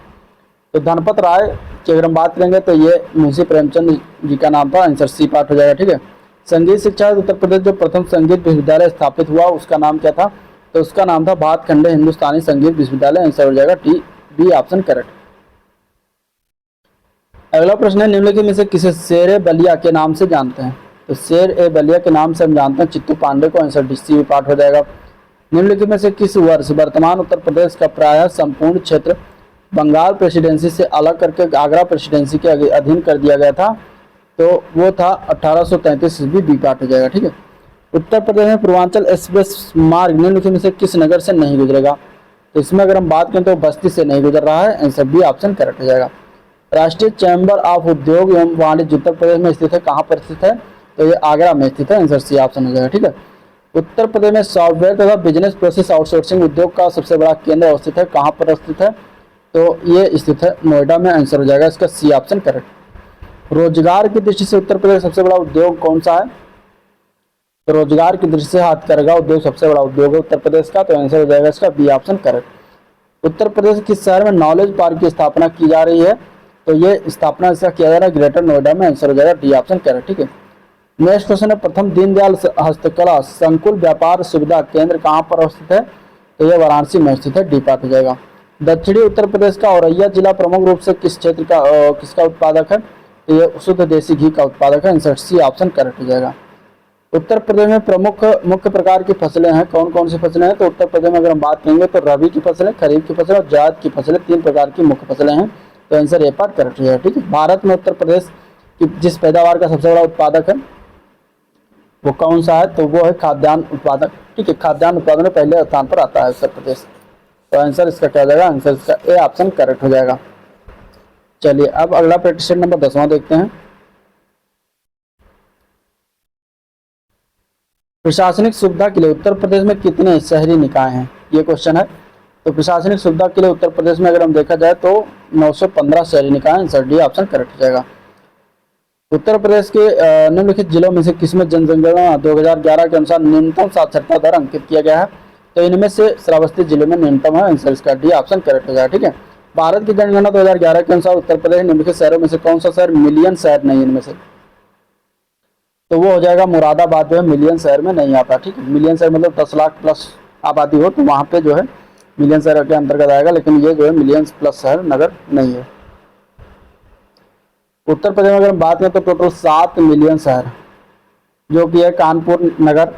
तो धनपत राय की अगर हम बात करेंगे तो ये मुंशी प्रेमचंद जी का नाम था। आंसर सी पार्ट हो जाएगा। ठीक है, संगीत शिक्षा उत्तर प्रदेश जो प्रथम संगीत विश्वविद्यालय स्थापित हुआ उसका नाम क्या था? तो उसका नाम था भातखंडे हिंदुस्तानी संगीत विश्वविद्यालय। आंसर हो जाएगा बी ऑप्शन करेक्ट। अगला प्रश्न है, निम्नलिखित में से किसे शेर ए बलिया के नाम से जानते हैं? तो शेर ए बलिया के नाम से हम जानते हैं चित्तू पांडे को। आंसर डी सी पार्ट हो जाएगा। निम्नलिखित में से किस वर्ष वर्तमान उत्तर प्रदेश का प्रायः संपूर्ण क्षेत्र बंगाल प्रेसिडेंसी से अलग करके आगरा प्रेसिडेंसी के अधीन कर दिया गया था? तो वो था 1833 ईस्वी। बी पार्ट हो जाएगा। ठीक है, उत्तर प्रदेश में पूर्वांचल एक्सप्रेस मार्ग निम्नलिखित में से किस नगर से नहीं गुजरेगा? तो इसमें अगर हम बात करें तो बस्ती से नहीं गुजर रहा है। आंसर बी ऑप्शन करेक्ट हो जाएगा। राष्ट्रीय चैम्बर ऑफ उद्योग एवं वाणिज्य उत्तर प्रदेश में स्थित है, कहाँ पर स्थित है? तो ये आगरा में स्थित है। आंसर सी ऑप्शन हो जाएगा। ठीक है, उत्तर प्रदेश में सॉफ्टवेयर तथा बिजनेस प्रोसेस आउटसोर्सिंग उद्योग का सबसे बड़ा केंद्र अवस्थित है, कहाँ पर स्थित है? तो ये स्थित है नोएडा में। आंसर हो जाएगा इसका सी ऑप्शन करेक्ट। रोजगार की दृष्टि से उत्तर प्रदेश सबसे बड़ा उद्योग कौन सा है? तो रोजगार की दृष्टि से हथकरघा उद्योग सबसे बड़ा उद्योग है उत्तर प्रदेश का। तो आंसर हो जाएगा इसका B option correct. Uttar Pradesh किस शहर में नॉलेज पार्क की स्थापना की जा रही है? तो ये स्थापना इसका किया जा रहा है ग्रेटर नोएडा में। आंसर हो जाएगा डी ऑप्शन करेक्ट। ठीक है, नेक्स्ट क्वेश्चन है, प्रथम दीनदयाल हस्तकला संकुल व्यापार सुविधा केंद्र कहाँ पर स्थित है? तो यह वाराणसी में स्थित है। डी पार्ट हो जाएगा। दक्षिणी उत्तर प्रदेश का औरैया जिला प्रमुख रूप से किस क्षेत्र का किसका उत्पादक है? तो ये शुद्ध देसी घी का उत्पादक है। आंसर सी ऑप्शन करेक्ट हो जाएगा। उत्तर प्रदेश में प्रमुख मुख्य प्रकार की फसलें हैं, कौन कौन सी फसलें हैं? तो उत्तर प्रदेश में अगर हम बात करेंगे तो रबी की फसलें, खरीफ की फसलें और जायद की फसलें, 3 प्रकार की मुख्य फसलें हैं। तो आंसर ए पार्ट करेक्ट हो जाएगा। ठीक है, भारत में उत्तर प्रदेश की जिस पैदावार का सबसे बड़ा उत्पादक है वो कौन सा है? तो वो है खाद्यान्न उत्पादक। ठीक है, खाद्यान्न उत्पादन में पहले स्थान पर आता है उत्तर प्रदेश। तो आंसर इसका क्या हो जाएगा? आंसर इसका ए ऑप्शन करेक्ट हो जाएगा। चलिए अब अगला प्रश्न नंबर 10वां देखते हैं। प्रशासनिक सुविधा के लिए उत्तर प्रदेश में कितने शहरी निकाय हैं? ये क्वेश्चन है। तो प्रशासनिक सुविधा के लिए उत्तर प्रदेश में अगर हम देखा जाए तो 915 शहरी निकाय। आंसर डी ऑप्शन करेक्ट हो जाएगा। उत्तर प्रदेश के निम्नलिखित जिलों में से किसमें जनगणना 2011 के अनुसार न्यूनतम साक्षरता दर अंकित किया गया है? तो इनमें से श्रावस्ती जिले में न्यूनतम है। आंसर इसका डी ऑप्शन करेक्ट हो जाएगा। ठीक है, भारत की जनगणना 2011 के अनुसार उत्तर प्रदेश निम्नलिखित शहरों में से कौन सा शहर मिलियन शहर नहीं इनमें से? तो वो हो जाएगा मुरादाबाद जो है मिलियन शहर में नहीं आता। ठीक है, मिलियन शहर मतलब 10 लाख प्लस आबादी हो तो वहाँ पे जो है मिलियन शहर के अंतर्गत आएगा, लेकिन ये जो है मिलियन प्लस शहर नगर नहीं है। उत्तर प्रदेश में अगर हम बात करें तो टोटल 7 मिलियन शहर, जो कि है कानपुर नगर,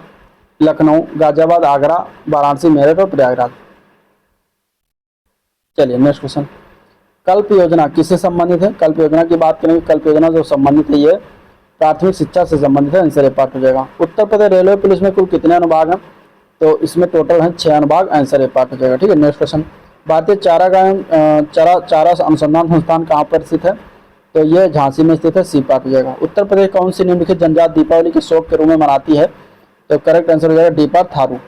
लखनऊ, गाजियाबाद, आगरा, वाराणसी, मेरठ और प्रयागराज। चलिए नेक्स्ट क्वेश्चन, कल्प योजना किससे संबंधित है? कल्प योजना की बात करेंगे, कल्प योजना जो संबंधित है ये प्राथमिक शिक्षा से संबंधित है, आंसर ए पार्ट हो जाएगा। उत्तर प्रदेश रेलवे पुलिस में कुल कितने अनुभाग हैं? तो इसमें टोटल है 6 अनुभाग, आंसर ए पार्ट हो जाएगा। ठीक है, नेक्स्ट क्वेश्चन, भारतीय चारा अनुसंधान संस्थान कहाँ पर स्थित है? तो ये झांसी में स्थित है, सी पार्ट हो जाएगा। उत्तर प्रदेश कौन सी निम्नलिखित जनजाति दीपावली के शौक के रूप में मनाती है? तो करेक्ट आंसर हो जाएगा डी पार्ट, थारू।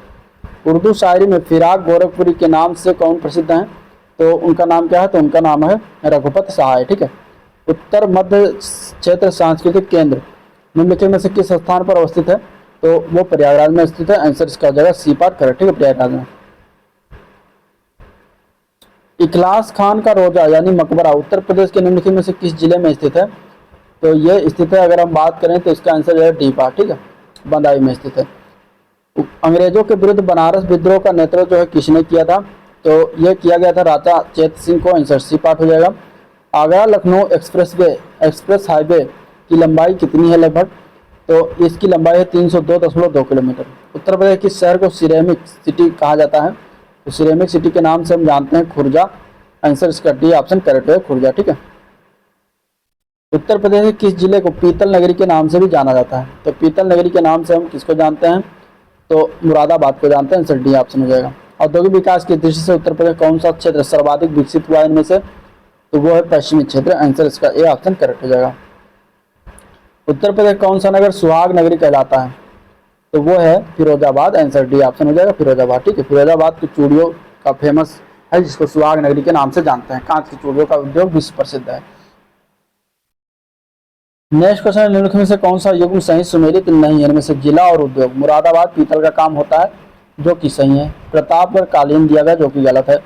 उर्दू शायरी में फिराक गोरखपुरी के नाम से कौन प्रसिद्ध हैं? तो उनका नाम क्या है? तो उनका नाम है रघुपत सहाय। ठीक है, उत्तर मध्य क्षेत्र सांस्कृतिक केंद्र निम्नलिखित में से किस स्थान पर अवस्थित है? तो वो प्रयागराज में स्थित है, आंसर इसका हो जाएगा सी पार्ट करेक्ट। ठीक है, प्रयागराज में। इखलास खान का रोजा यानी मकबरा उत्तर प्रदेश के निम्नलिखित में से किस जिले में स्थित है? तो ये स्थित है, अगर हम बात करें तो इसका आंसर जो है डी पार्ट। ठीक है, बंदाई में स्थित है। अंग्रेजों के विरुद्ध बनारस विद्रोह का नेतृत्व जो है किसने किया था? तो यह किया गया था राजा चेत सिंह को, आंसर सी पार्ट हो जाएगा। आगरा लखनऊ एक्सप्रेस हाईवे की लंबाई कितनी है लगभग? तो इसकी लंबाई है 302.2 किलोमीटर। उत्तर प्रदेश किस शहर को सिरेमिक सिटी कहा जाता है? तो सिरेमिक सिटी के नाम से हम जानते हैं खुर्जा, आंसर इसका डी ऑप्शन करेक्ट है, खुर्जा। ठीक है, उत्तर प्रदेश के किस जिले को पीतल नगरी के नाम से भी जाना जाता है? तो पीतल नगरी के नाम से हम किसको जानते हैं? तो मुरादाबाद को जानते हैं, आंसर डी ऑप्शन हो जाएगा। औद्योगिक विकास की दृष्टि से उत्तर प्रदेश कौन सा क्षेत्र सर्वाधिक विकसित हुआ इनमें से? तो वो है पश्चिमी क्षेत्र, आंसर इसका ए ऑप्शन करेक्ट हो जाएगा। उत्तर प्रदेश कौन सा नगर सुहाग नगरी कहलाता है? तो वो है फिरोजाबाद, आंसर डी ऑप्शन हो जाएगा, फिरोजाबाद। ठीक है, फिरोजाबाद की चूड़ियों का फेमस है जिसको सुहाग नगरी के नाम से जानते हैं। कांच की चूड़ियों का उद्योग विश्व प्रसिद्ध है। नेक्स्ट क्वेश्चन, निम्नलिखित में से कौन सा युग्म सही सुमेलित नहीं है? इनमें से जिला और उद्योग, मुरादाबाद पीतल का काम होता है जो कि सही है। प्रतापगढ़ कालीन दिया गया जो कि गलत है।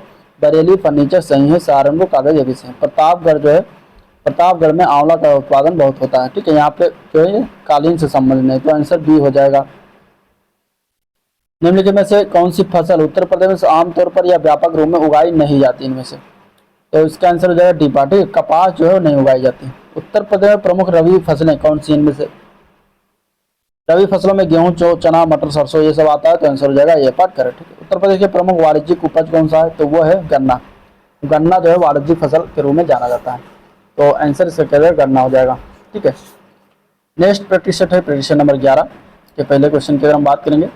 बरेली फर्नीचर सही है। सहारनपुर कागज ये भी सही है। प्रतापगढ़ जो है, प्रतापगढ़ में आंवला का उत्पादन बहुत होता है। ठीक है, यहाँ पे जो है कालीन से संबंधित नहीं, तो आंसर बी हो जाएगा। निम्नलिखित में से कौन सी फसल उत्तर प्रदेश में आमतौर पर या व्यापक रूप में उगाई नहीं जाती इनमें से? तो इसका आंसर हो जाएगा डी पार्ट। ठीक है, कपास जो है नहीं उगाई जाती। उत्तर प्रदेश में प्रमुख रबी फसलें कौन सी इनमें से? रबी फसलों में गेहूं, चना, मटर, सरसों ये सब आता है, तो आंसर हो जाएगा ए पार्ट करेक्ट। ठीक है, उत्तर प्रदेश के प्रमुख वाणिज्यिक उपज कौन सा है? तो वो है गन्ना। गन्ना जो है वाणिज्यिक फसल के रूप में जाना जाता है, तो आंसर इसका क्या है गन्ना हो जाएगा। ठीक है, नेक्स्ट प्रैक्टिस सेट है प्रैक्टिस नंबर 11 के पहले क्वेश्चन की अगर हम बात करेंगे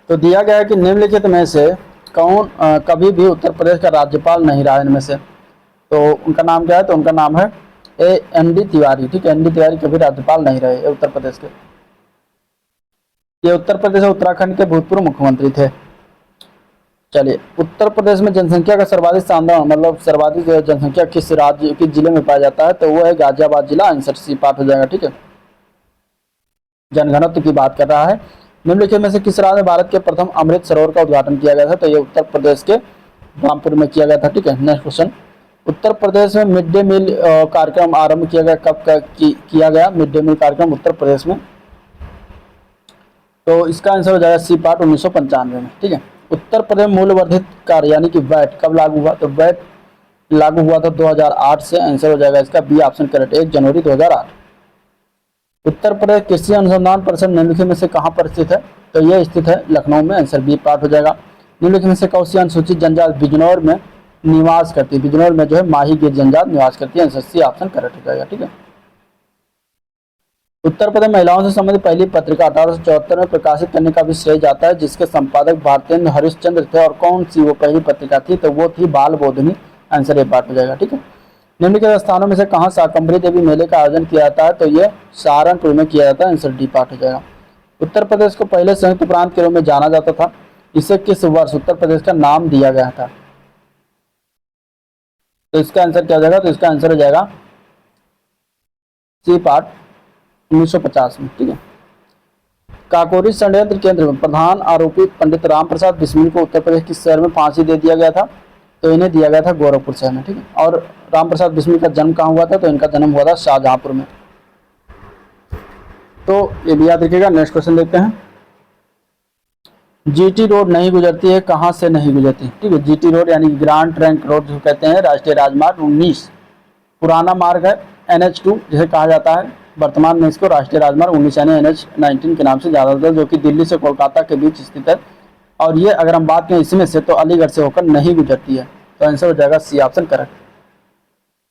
तो दिया गया है कि निम्नलिखित में से कौन कभी भी उत्तर प्रदेश का राज्यपाल नहीं रहा इनमें से? तो उनका नाम क्या है? तो उनका नाम है एन.डी. तिवारी। ठीक है, एन.डी. तिवारी कभी राज्यपाल नहीं रहे उत्तर प्रदेश के। ये उत्तर प्रदेश और उत्तराखंड के भूतपूर्व मुख्यमंत्री थे। चलिए, उत्तर प्रदेश में जनसंख्या का सर्वाधिक सांद्रण मतलब सर्वाधिक जनसंख्या किस राज्य किस जिले में पाया जाता है? तो वो है गाजियाबाद जिला, आंसर सी पार्ट हो जाएगा। ठीक है, जनघनत्व की बात कर रहा है। निम्नलिखित में से किस राज्य में भारत के प्रथम अमृत सरोवर का उद्घाटन किया गया था? तो ये उत्तर प्रदेश के रामपुर में किया गया था। ठीक है, नेक्स्ट क्वेश्चन, उत्तर प्रदेश में मिड डे मील कार्यक्रम आरंभ किया गया कब किया गया मिड डे मील कार्यक्रम उत्तर प्रदेश में? तो इसका आंसर हो जाएगा सी पार्ट 1995 में। ठीक है, उत्तर प्रदेश मूल्यवर्धित कर यानी कि वैट कब लागू हुआ? तो वैट लागू हुआ था 2008 से, आंसर हो जाएगा इसका बी ऑप्शन करेक्ट, 1 जनवरी 2008। उत्तर प्रदेश कृषि अनुसंधान परिषद निम्नलिखित में से कहाँ पर स्थित है? तो यह स्थित है लखनऊ में, आंसर बी पार्ट हो जाएगा। निम्नलिखित में से कौन सी अनुसूचित जनजाति बिजनौर में निवास करती है? बिजनौर में जो है माही गिर जनजाति निवास करती है, आंसर सी ऑप्शन करेक्ट हो जाएगा। ठीक है, उत्तर प्रदेश महिलाओं से संबंधित पहली पत्रिका 1874 में प्रकाशित करने का भी श्रेय जाता है, जिसके संपादक भारतेंद्र हरिश्चंद्र थे। और कौन सी वो पहली पत्रिका थी? तो वो थी बाल बोधिनी, आंसर ए पार्ट हो जाएगा। ठीक है, निम्नलिखित स्थानों में से कहाँ शाकंभरी देवी मेले का आयोजन किया जाता है? तो ये सहारनपुर में किया जाता है, आंसर डी पार्ट हो जाएगा। उत्तर प्रदेश को पहले संयुक्त प्रांत के रूप में जाना जाता था, इसे किस वर्ष उत्तर प्रदेश का नाम दिया गया था? तो इसका आंसर क्या हो जाएगा? तो इसका आंसर हो जाएगा सी पार्ट 1950 में। ठीक है, काकोरी षड्यंत्र केंद्र में प्रधान आरोपी पंडित राम प्रसाद बिस्मिल को उत्तर प्रदेश किस शहर में फांसी दे दिया गया था? तो इन्हें दिया गया था गोरखपुर शहर में, ठीक है। और राम प्रसाद बिस्मिल का जन्म कहाँ हुआ था, तो इनका जन्म हुआ था शाहजहांपुर में। तो ये भी याद रखिएगा। नेक्स्ट क्वेश्चन देखते हैं। जीटी रोड नहीं गुजरती है, कहाँ से नहीं गुजरती, ठीक है। जीटी रोड यानी ग्रांड ट्रंक रोड जो कहते हैं, राष्ट्रीय राजमार्ग 19 पुराना मार्ग है, NH2 जिसे कहा जाता है। वर्तमान में इसको राष्ट्रीय राजमार्ग 19 यानी NH19 के नाम से जाना जाता है, जो कि दिल्ली से कोलकाता के बीच स्थित है। और ये अगर हम बात करें इसमें से, तो अलीगढ़ से होकर नहीं गुजरती है। तो आंसर हो जाएगा सी ऑप्शन करेक्ट।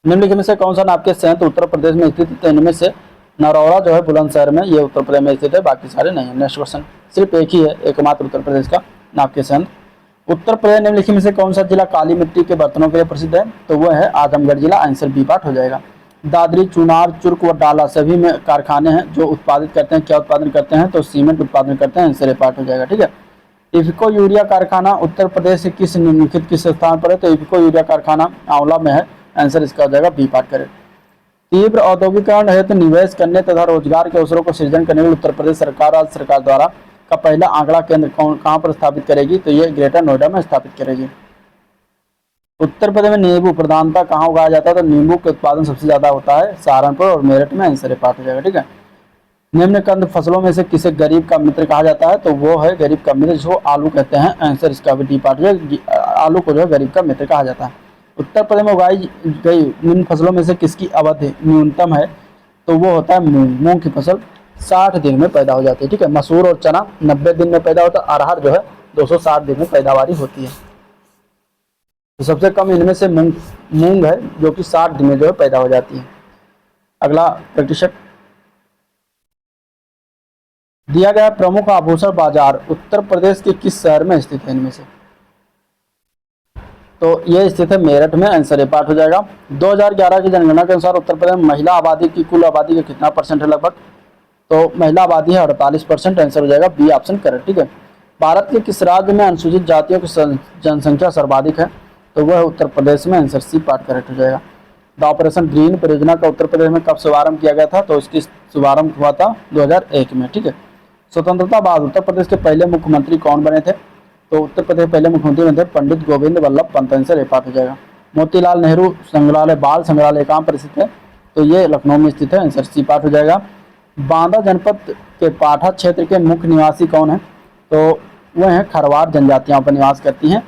निम्नलिखित में से कौन सा नाभिकीय संयंत्र उत्तर प्रदेश में स्थित है, तो इनमें से नरौरा जो है बुलंदशहर में, ये उत्तर प्रदेश में स्थित है, बाकी सारे नहीं है। नेक्स्ट क्वेश्चन, सिर्फ एक ही है एकमात्र उत्तर प्रदेश का नाभिकीय संयंत्र। उत्तर प्रदेश निम्नलिखित में से कौन सा जिला काली मिट्टी के बर्तनों के लिए प्रसिद्ध है, तो वह है आजमगढ़ जिला। आंसर बी पार्ट हो जाएगा। दादरी, चुनार, चुर्क व डाला सभी में कारखाने हैं जो उत्पादित करते हैं, क्या उत्पादन करते हैं, तो सीमेंट उत्पादन करते हैं। आंसर ए पार्ट हो जाएगा, ठीक है। इफको यूरिया कारखाना उत्तर प्रदेश के किस निम्नलिखित किस स्थान पर है, तो इफको यूरिया कारखाना आंवला में है। आंसर इसका हो जाएगा बी पार्ट करेक्ट। तीव्र औद्योगिकरण हेतु निवेश करने तथा रोजगार के अवसरों को सृजन करने के लिए उत्तर प्रदेश सरकार राज्य सरकार द्वारा का पहला आंकड़ा केंद्र कहाँ पर स्थापित करेगी, तो ये ग्रेटर नोएडा में स्थापित करेगी। उत्तर प्रदेश में नींबू प्रधानता कहाँ उगाया जाता है, तो नींबू के उत्पादन सबसे ज्यादा होता है सहारनपुर और मेरठ में। आंसर पार्ट हो जाएगा, ठीक है। निम्न कंद फसलों में से किसे गरीब का मित्र कहा जाता है, तो वो है गरीब का मित्र जिसको आलू कहते हैं। आंसर इसका भी डी पार्ट है। आलू को जो है गरीब का मित्र कहा जाता है। उत्तर प्रदेश में उगाई गई निम्न फसलों में से किसकी अवधि न्यूनतम है, तो वो होता है मूंग। मूंग की फसल 60 दिन में पैदा हो जाती है, ठीक है। मसूर और चना 90 दिन में पैदा होता है। अरहर जो है 260 दिन में पैदावारी होती है। तो सबसे कम इनमें से मूंग है जो कि 60 दिन में जो है पैदा हो जाती है। अगला प्रतिशत दिया गया प्रमुख आभूषण बाजार उत्तर प्रदेश के किस शहर में स्थित है, इनमें से, तो ये स्थित है मेरठ में। आंसर ए पार्ट हो जाएगा। 2011 की जनगणना के अनुसार उत्तर प्रदेश में महिला आबादी की कुल आबादी का कितना परसेंट है लगभग, तो महिला आबादी है 48%। आंसर हो जाएगा बी ऑप्शन करेक्ट, ठीक है। भारत के किस राज्य में अनुसूचित जातियों की जनसंख्या सर्वाधिक है, तो वह उत्तर प्रदेश में। आंसर सी पार्ट करेक्ट हो जाएगा। द ऑपरेशन ग्रीन परियोजना का उत्तर प्रदेश में कब शुभारंभ किया गया था, तो इसकी शुभारंभ हुआ था 2001 में, ठीक है। स्वतंत्रता बाद उत्तर प्रदेश के पहले मुख्यमंत्री कौन बने थे, तो उत्तर प्रदेश पहले मुख्यमंत्री बने थे Pandit Govind Ballabh Pant. Answer A part हो जाएगा। मोतीलाल नेहरू संग्रहालय बाल संग्रहालय कहाँ पर स्थित है, तो ये लखनऊ में स्थित है। आंसर सी पार्ट हो जाएगा। बांदा जनपद के पाठा क्षेत्र के मुख्य निवासी कौन है, तो वह है खरवार जनजातियां पर निवास करती हैं।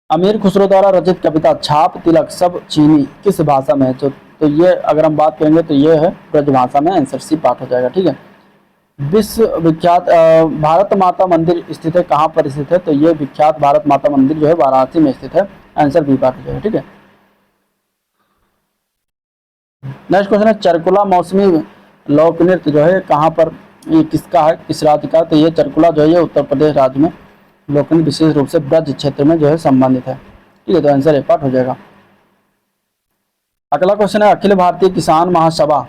अमीर खुसरो द्वारा रचित कविता छाप तिलक सब चीनी किस भाषा में है, तो ये अगर हम बात करेंगे तो ये है ब्रज भाषा में। आंसर सी पार्ट हो जाएगा, ठीक है। विश्व विख्यात भारत माता मंदिर स्थित है, कहाँ पर स्थित है, तो ये विख्यात भारत माता मंदिर जो है वाराणसी में स्थित है। आंसर बी पार्ट हो जाएगा, ठीक है। नेक्स्ट क्वेश्चन है चरकुला मौसमी लोक नृत्य जो है कहाँ पर, ये किसका है, किस राज्य का, तो ये चरकुला जो है ये उत्तर प्रदेश राज्य में लोक नृत्य विशेष रूप से ब्रज क्षेत्र में जो है संबंधित है, ठीक है। तो आंसर ए पार्ट हो जाएगा। अगला क्वेश्चन है अखिल भारतीय किसान महासभा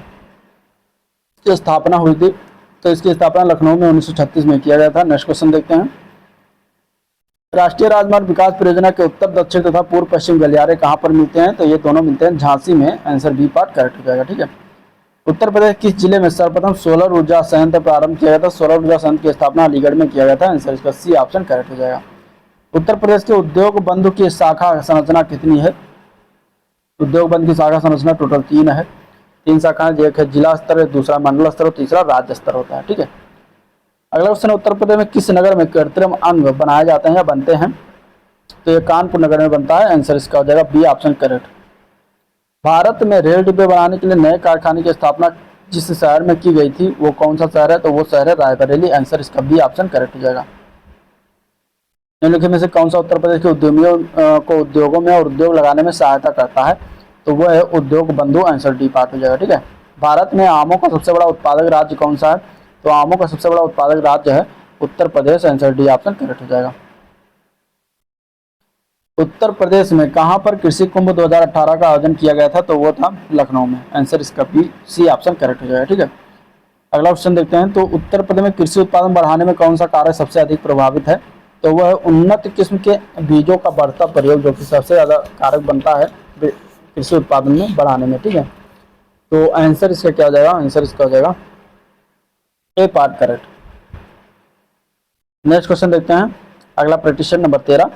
की स्थापना हुई थी, तो इसकी स्थापना लखनऊ में 1936 में किया गया था। नेक्स्ट क्वेश्चन देखते हैं। राष्ट्रीय राजमार्ग विकास परियोजना के उत्तर दक्षिण तथा पूर्व पश्चिम गलियारे कहाँ पर मिलते हैं, तो ये दोनों मिलते हैं झांसी में। आंसर बी पार्ट करेक्ट हो जाएगा, ठीक है। उत्तर प्रदेश किस जिले में सर्वप्रथम सोलर ऊर्जा संयंत्र प्रारंभ किया गया था, सोलर ऊर्जा संयंत्र की स्थापना अलीगढ़ में किया गया था। आंसर इसका सी ऑप्शन करेक्ट हो जाएगा। उत्तर प्रदेश के उद्योग बंधु की शाखा संरचना कितनी है, उद्योग बंधु की शाखा संरचना टोटल 3 है। 3 शाखाएं, एक है जिला स्तर, दूसरा मंडल स्तर और तीसरा राज्य स्तर होता है, ठीक है। अगला क्वेश्चन, उत्तर प्रदेश में किस नगर में कृत्रिम अंग बनाए जाते हैं या बनते हैं, तो ये कानपुर नगर में बनता है। आंसर इसका हो जाएगा बी ऑप्शन करेक्ट। भारत में रेल डिब्बे बनाने के लिए नए कारखाने की स्थापना जिस शहर में की गई थी वो कौन सा शहर है, तो वो शहर है रायबरेली। आंसर इसका बी ऑप्शन करेक्ट हो जाएगा। निम्नलिखित में से कौन सा उत्तर प्रदेश के उद्यमियों को उद्योगों में और उद्योग लगाने में सहायता करता है, तो वह है उद्योग बंधु। आंसर डी पार्ट हो जाएगा, ठीक है। भारत में आमों का सबसे बड़ा उत्पादक राज्य कौन सा है, तो आमों का सबसे बड़ा उत्पादक राज्य है Uttar Pradesh. Answer D option correct हो जाएगा। उत्तर प्रदेश में कहां पर कृषि कुंभ 2018 का आयोजन किया गया था, तो वो था लखनऊ में। आंसर इसका बी सी ऑप्शन करेक्ट हो जाएगा, ठीक है। अगला क्वेश्चन देखते हैं। तो उत्तर प्रदेश में कृषि उत्पादन बढ़ाने में कौन सा कार्य सबसे अधिक प्रभावित है, तो वह उन्नत किस्म के बीजों का बढ़ता प्रयोग जो कि सबसे ज्यादा कारक बनता है कृषि उत्पादन में बढ़ाने में, ठीक है। तो आंसर इसका क्या हो जाएगा, आंसर इसका हो जाएगा ए पार्ट करेक्ट। नेक्स्ट क्वेश्चन देखते हैं। अगला प्रश्न नंबर 13,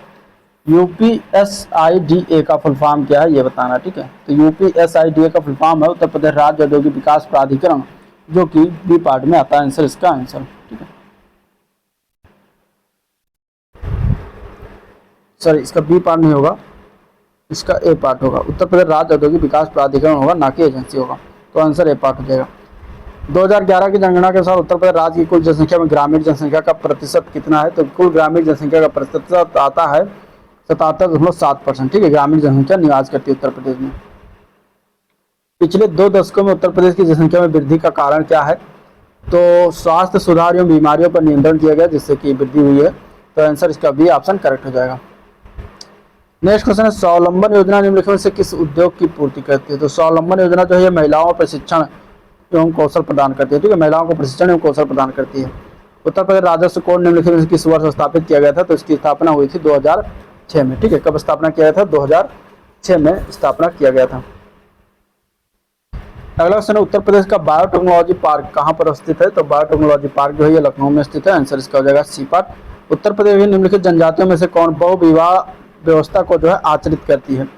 UPSIDA का फुल फॉर्म क्या है ये बताना, ठीक है। तो UPSIDA का फुल फॉर्म है उत्तर प्रदेश राज्य औद्योगिक विकास प्राधिकरण, जो कि बी पार्ट में आता है आंसर, इसका आंसर, ठीक है। सॉरी, इसका बी पार्ट नहीं होगा, इसका ए पार्ट होगा। उत्तर प्रदेश राज्य औद्योगिक विकास प्राधिकरण होगा, ना कि एजेंसी होगा। तो आंसर ए पार्ट हो जाएगा। 2011 की जनगणना के अनुसार उत्तर प्रदेश राज्य की कुल जनसंख्या में ग्रामीण जनसंख्या का प्रतिशत कितना है? तो कुल ग्रामीण जनसंख्या का प्रतिशत आता है 77.7%, ठीक है। ग्रामीण जनसंख्या निवास करती है उत्तर प्रदेश में। पिछले 2 दशकों में उत्तर प्रदेश की जनसंख्या में वृद्धि का कारण क्या है? तो स्वास्थ्य सुधार एवं बीमारियों पर नियंत्रण किया गया, जिससे कि वृद्धि हुई है। तो आंसर इसका बी ऑप्शन करेक्ट हो जाएगा। नेक्स्ट क्वेश्चन है, स्वावलंबन योजना निम्नलिखित में से किस उद्योग की पूर्ति करती है? तो स्वावलंबन योजना जो है ये महिलाओं को प्रशिक्षण एवं कौशल प्रदान करती है, ठीक है। महिलाओं को प्रशिक्षण एवं कौशल प्रदान करती है। उत्तर प्रदेश राजस्व कोड निम्नलिखित में से किस वर्ष स्थापित किया गया था? तो इसकी स्थापना हुई थी 2006 में, ठीक है। कब स्थापना किया गया था? 2006 में स्थापना किया गया था। अगला क्वेश्चन है, उत्तर प्रदेश का बायोटेक्नोलॉजी पार्क कहाँ पर स्थित है? तो बायोटेक्नोलॉजी पार्क जो है ये लखनऊ में स्थित है। आंसर इसका हो जाएगा सी पार्ट। उत्तर प्रदेश में निम्नलिखित जनजातियों में से कौन बहुविवाह व्यवस्था को जो है आचरित करती है?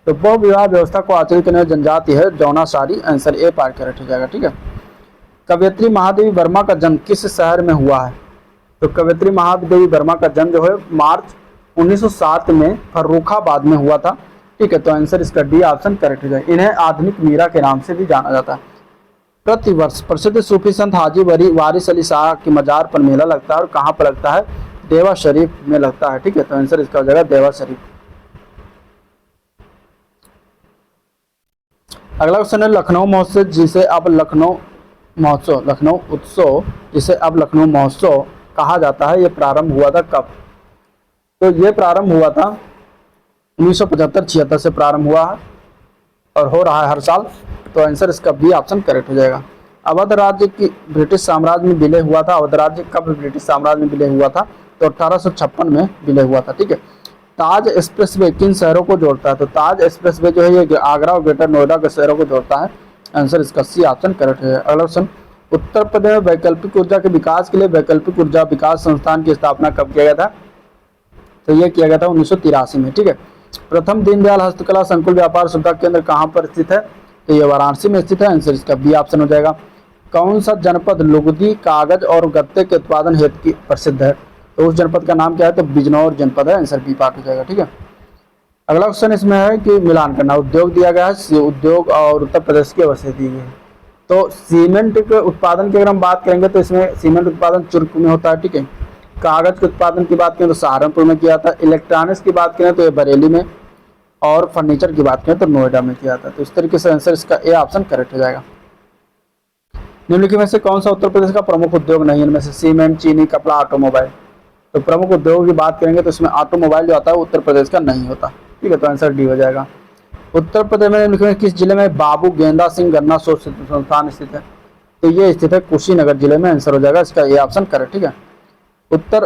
तो बहुविवाह व्यवस्था को आचरित करने वाली जनजाति है जौनासारी। आंसर ए पार्ट करेक्ट हो जाएगा, ठीक है। कवयित्री महादेवी वर्मा का जन्म किस शहर में हुआ है? तो कवयित्री महादेवी वर्मा का जन्म जो है मार्च 1907 में फर्रुखाबाद में हुआ था, ठीक है। तो आंसर इसका डी ऑप्शन करेक्ट हो जाएगा। इन्हें आधुनिक मीरा के नाम से भी जाना जाता है। प्रतिवर्ष प्रसिद्ध सूफी संत हाजी वारिस अली शाह की मजार पर मेला लगता है, और कहाँ पर लगता है? देवा शरीफ में लगता है, ठीक है। तो आंसर इसका हो जाएगा देवा शरीफ। अगला क्वेश्चन है, लखनऊ महोत्सव जिसे अब लखनऊ उत्सव जिसे अब लखनऊ महोत्सव कहा जाता है, ये प्रारंभ हुआ था कब? तो ये प्रारंभ हुआ था 1975-76 से प्रारंभ हुआ है और हो रहा है हर साल। तो आंसर इसका बी ऑप्शन करेक्ट हो जाएगा। अवध राज्य की ब्रिटिश साम्राज्य में विलय हुआ था। अवध राज्य कब ब्रिटिश साम्राज्य में विलय हुआ था? तो 1856 में विलय हुआ था, ठीक है। ताज एक्सप्रेसवे किन शहरों को जोड़ता है? तो ताज एक्सप्रेसवे जो है ये आगरा और ग्रेटर नोएडा के शहरों को जोड़ता है। आंसर इसका सी ऑप्शन करेक्ट है। अगला क्वेश्चन, उत्तर प्रदेश में वैकल्पिक ऊर्जा के विकास के लिए वैकल्पिक ऊर्जा विकास संस्थान की स्थापना कब किया गया था? तो यह किया गया था 1983 में, ठीक है। प्रथम दीनदयाल हस्तकला संकुल व्यापार सुविधा केंद्र कहाँ पर स्थित है? तो ये वाराणसी में स्थित है। आंसर इसका बी ऑप्शन हो जाएगा। कौन सा जनपद लुगदी, कागज और गत्ते के उत्पादन हेतु प्रसिद्ध है? तो उस जनपद का नाम क्या है? तो बिजनौर जनपद है। आंसर बी पार्ट हो जाएगा, ठीक है। अगला क्वेश्चन इसमें है कि मिलान करना। उद्योग दिया गया है, उद्योग और उत्तर प्रदेश की अवश्य दी गई है। तो सीमेंट के उत्पादन की अगर हम बात करेंगे तो इसमें सीमेंट उत्पादन चुर्क में होता है, ठीक है। कागज के उत्पादन की बात करें तो सहारनपुर में किया था। इलेक्ट्रॉनिक्स की बात करें तो ये बरेली में, और फर्नीचर की बात करें तो नोएडा में किया था। तो इस तरीके से आंसर इसका ए ऑप्शन करेक्ट हो जाएगा। निम्नलिखित में से कौन सा उत्तर प्रदेश का प्रमुख उद्योग नहीं है? इनमें से सीमेंट, चीनी, कपड़ा, ऑटोमोबाइल। तो प्रमुख उद्योग की बात करेंगे तो इसमें ऑटोमोबाइल जो आता है उत्तर प्रदेश का नहीं होता, ठीक है। तो आंसर डी हो जाएगा। उत्तर प्रदेश में निम्नलिखित में किस जिले में बाबू गेंदा सिंह गन्ना शोध संस्थान स्थित है? तो ये स्थित है कुशीनगर जिले में। आंसर हो जाएगा इसका ए ऑप्शन करेक्ट, ठीक है।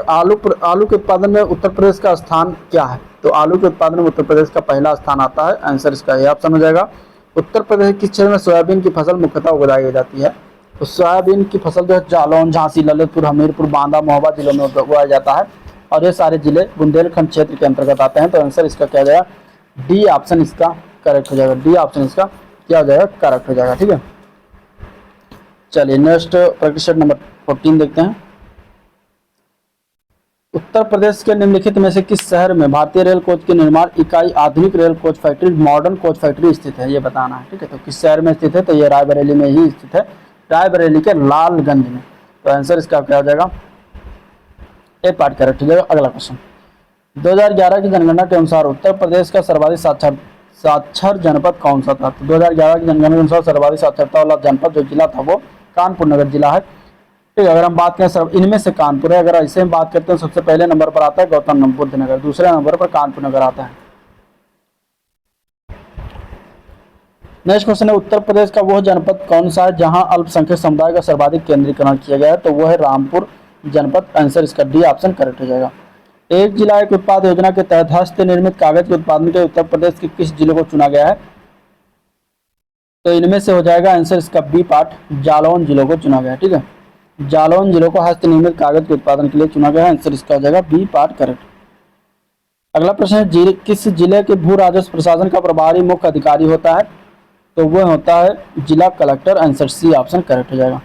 आलू के उत्पादन में उत्तर प्रदेश का स्थान क्या है? तो आलू के उत्पादन में उत्तर प्रदेश का पहला स्थान आता है। आंसर इसका ए ऑप्शन हो जाएगा। उत्तर प्रदेश किस क्षेत्र में सोयाबीन की फसल मुख्यतः उगाई जाती है? तो सोयाबीन की फसल जो है जालौन, झांसी, ललितपुर, हमीरपुर, बांदा, महोबा जिलों में उगाया जाता है, और ये सारे जिले बुंदेलखंड क्षेत्र के अंतर्गत आते हैं। तो आंसर इसका क्या हो जाएगा? डी ऑप्शन इसका करेक्ट हो जाएगा। डी ऑप्शन इसका क्या हो जाएगा? करेक्ट हो जाएगा, ठीक है। चलिए नेक्स्ट प्रैक्टिस सेट नंबर 14 देखते हैं। उत्तर प्रदेश के निम्नलिखित में से किस शहर में भारतीय रेल कोच की निर्माण इकाई, आधुनिक rail coach factory, modern coach factory स्थित है? ये बताना है, ठीक है। तो किस शहर में स्थित है? तो ये रायबरेली में ही स्थित है, रायबरेली के लालगंज में। तो आंसर इसका क्या हो जाएगा? ए पार्ट करेक्ट हो जाएगा। अगला क्वेश्चन, 2011 की जनगणना के अनुसार उत्तर प्रदेश का सर्वाधिक साक्षर जनपद कौन सा था? तो 2011 की जनगणना के अनुसार सर्वाधिक साक्षरता वाला जनपद जो जिला था वो कानपुर नगर जिला है, ठीक है। अगर हम बात करें इनमें से कानपुर है। अगर ऐसे हम बात करते हैं सबसे पहले नंबर पर आता है गौतम बुद्ध नगर, दूसरे नंबर पर कानपुर नगर आता है। नेक्स्ट क्वेश्चन है, उत्तर प्रदेश का वह जनपद कौन सा है जहां अल्पसंख्यक समुदाय का सर्वाधिक केंद्रीकरण किया गया है? तो वो है रामपुर जनपद। आंसर इसका डी ऑप्शन करेक्ट हो जाएगा। एक जिला एक उत्पाद योजना के तहत हस्त निर्मित कागज के उत्पादन के उत्तर प्रदेश के किस जिले को चुना गया है? तो इनमें से हो जाएगा आंसर इसका बी पार्ट, जालौन जिलों को चुना गया है, ठीक है। जालौन जिलों को हस्त निर्मित कागज के उत्पादन के लिए चुना गया है। आंसर इसका हो जाएगा बी पार्ट करेक्ट। अगला प्रश्न है किस जिले के भू राजस्व प्रशासन का प्रभारी मुख्य अधिकारी होता है? तो वह होता है जिला collector. Answer C option correct हो जाएगा।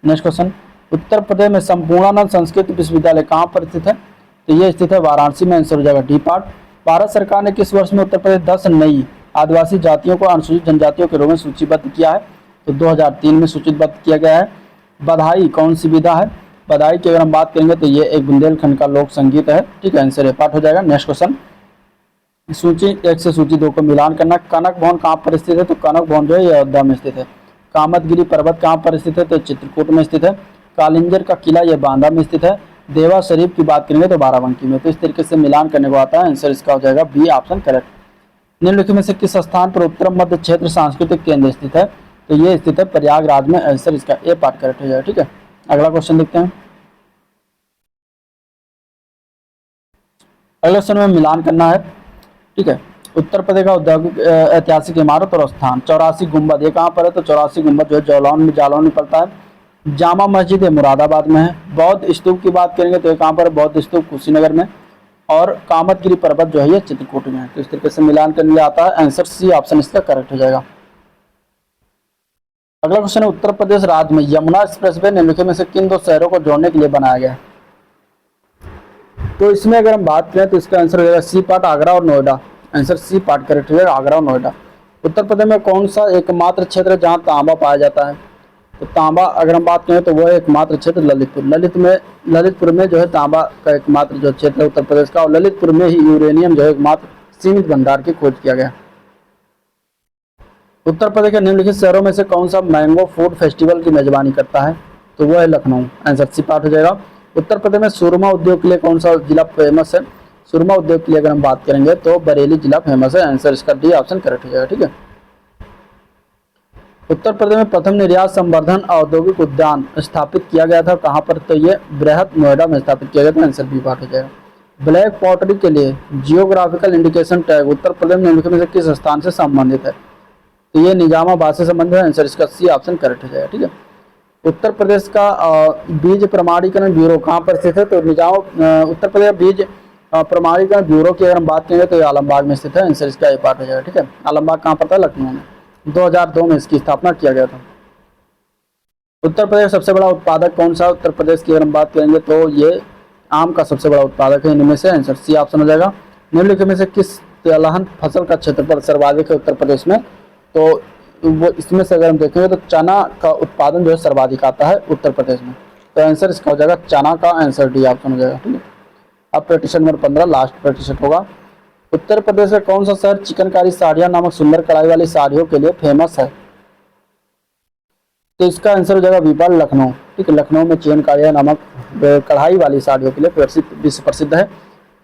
नेक्स्ट क्वेश्चन, उत्तर प्रदेश में संपूर्णानंद संस्कृत विश्वविद्यालय कहाँ पर स्थित है? तो ये स्थित है वाराणसी में। आंसर हो जाएगा डी पार्ट। भारत सरकार ने किस वर्ष में उत्तर प्रदेश 10 नई आदिवासी जातियों को अनुसूचित जनजातियों के रूप में सूचीबद्ध किया है? तो 2003 में सूचीबद्ध किया गया है। बधाई कौन सी विधा है? बधाई की अगर हम बात करेंगे तो ये एक बुंदेलखंड का लोक संगीत है। ठीक है, आंसर ए पार्ट हो जाएगा। नेक्स्ट क्वेश्चन, सूची 1 से सूची 2 को मिलान करना। कनक भवन कहाँ पर स्थित है? तो कनक भवन जो है ये अयोध्या में स्थित है। कामतगिरी पर्वत कहाँ पर स्थित है? तो चित्रकूट में स्थित है। कालिंजर का किला ये बांदा में स्थित है। देवा शरीफ की बात करेंगे तो बाराबंकी में। तो इस तरीके से मिलान करने को आता है। आंसर इसका हो जाएगा बी ऑप्शन करेक्ट। निम्नलिखित में से किस स्थान पर उत्तर मध्य क्षेत्र सांस्कृतिक केंद्र स्थित है? तो ये स्थित है प्रयागराज में। आंसर इसका ए पार्ट करेक्ट हो जाएगा। ठीक है, अगला क्वेश्चन देखते हैं। अगले क्वेश्चन में मिलान करना है। ठीक है, उत्तर प्रदेश का औद्योगिक ऐतिहासिक इमारत और स्थान 84 गुंबद ये कहाँ पर है? तो 84 गुंबद जो है जालौन में पड़ता है। जामा मस्जिद है मुरादाबाद में है। बौद्ध स्तूप की बात करेंगे तो ये कहाँ पर है? बौद्ध स्तूप कुशीनगर में। और कामतगिरी पर्वत जो है ये चित्रकूट में है। तो इस तरीके से मिलान करने लिए आता है। आंसर सी ऑप्शन इसका करेक्ट हो जाएगा। अगला क्वेश्चन है, उत्तर प्रदेश राज्य में यमुना एक्सप्रेसवे निम्नलिखित में से किन 2 शहरों को जोड़ने के लिए बनाया गया है? तो इसमें अगर हम बात करें तो इसका आंसर हो जाएगा सी पार्ट, आगरा और Noida. Answer C part correct हो जाएगा, आगरा और नोएडा। उत्तर प्रदेश में कौन सा एकमात्र क्षेत्र है जहां तांबा पाया जाता है? तो तांबा अगर हम बात करें तो वह एकमात्र क्षेत्र ललितपुर में जो है तांबा का एकमात्र जो क्षेत्र है उत्तर प्रदेश का। और ललितपुर में ही यूरेनियम जो है एकमात्र सीमित भंडार की खोज किया गया। उत्तर प्रदेश के निम्नलिखित शहरों में से कौन सा मैंगो फूड फेस्टिवल की मेजबानी करता है? तो वह है लखनऊ। आंसर सी पार्ट हो जाएगा। उत्तर प्रदेश में सुरमा उद्योग के लिए कौन सा जिला फेमस है? सुरमा उद्योग के लिए अगर हम बात करेंगे तो बरेली जिला फेमस है। आंसर इसका डी ऑप्शन करेक्ट हो जाएगा। ठीक है, उत्तर प्रदेश में प्रथम निर्यात संवर्धन औद्योगिक उद्यान स्थापित किया गया था कहाँ पर? तो ये बृहद नोएडा में स्थापित किया गया था। आंसर बी पार्ट हो जाएगा। ब्लैक पॉटरी के लिए geographical indication tag Uttar Pradesh निम्नलिखित में से किस स्थान से संबंधित है? तो ये निजामाबाद से संबंधित है। आंसर इसका सी ऑप्शन करेक्ट हो जाएगा। ठीक है, उत्तर प्रदेश का बीज प्रमाणीकरण ब्यूरो कहाँ पर स्थित है? तो उत्तर प्रदेश बीज प्रमाणीकरण ब्यूरो की अगर हम बात करेंगे तो ये आलमबाग में स्थित है। आंसर इसका ए पार्ट हो जाएगा। ठीक है, आलमबाग कहाँ पर था? लखनऊ में। 2002 में इसकी स्थापना किया गया था। उत्तर प्रदेश सबसे बड़ा उत्पादक कौन सा? उत्तर प्रदेश की अगर हम बात करेंगे तो ये आम का सबसे बड़ा उत्पादक है इनमें से। आंसर सी ऑप्शन हो जाएगा। निम्नलिखित में से किस तिलहन फसल का क्षेत्रफल सर्वाधिक है उत्तर प्रदेश में? तो वो इसमें से अगर हम देखेंगे तो चना का उत्पादन जो है सर्वाधिक आता है उत्तर प्रदेश में। तो आंसर इसका हो जाएगा चना का। आंसर डी ऑप्शन हो जाएगा। ठीक है, अब प्रतिशत नंबर 15 लास्ट प्रतिशत होगा। उत्तर प्रदेश का कौन सा शहर चिकनकारी साड़ियाँ नामक सुंदर कढ़ाई वाली साड़ियों के लिए फेमस है? तो इसका आंसर हो जाएगा विपाल लखनऊ। ठीक है, लखनऊ में चिकनकारियाँ नामक कढ़ाई वाली साड़ियों के लिए विश्व प्रसिद्ध है।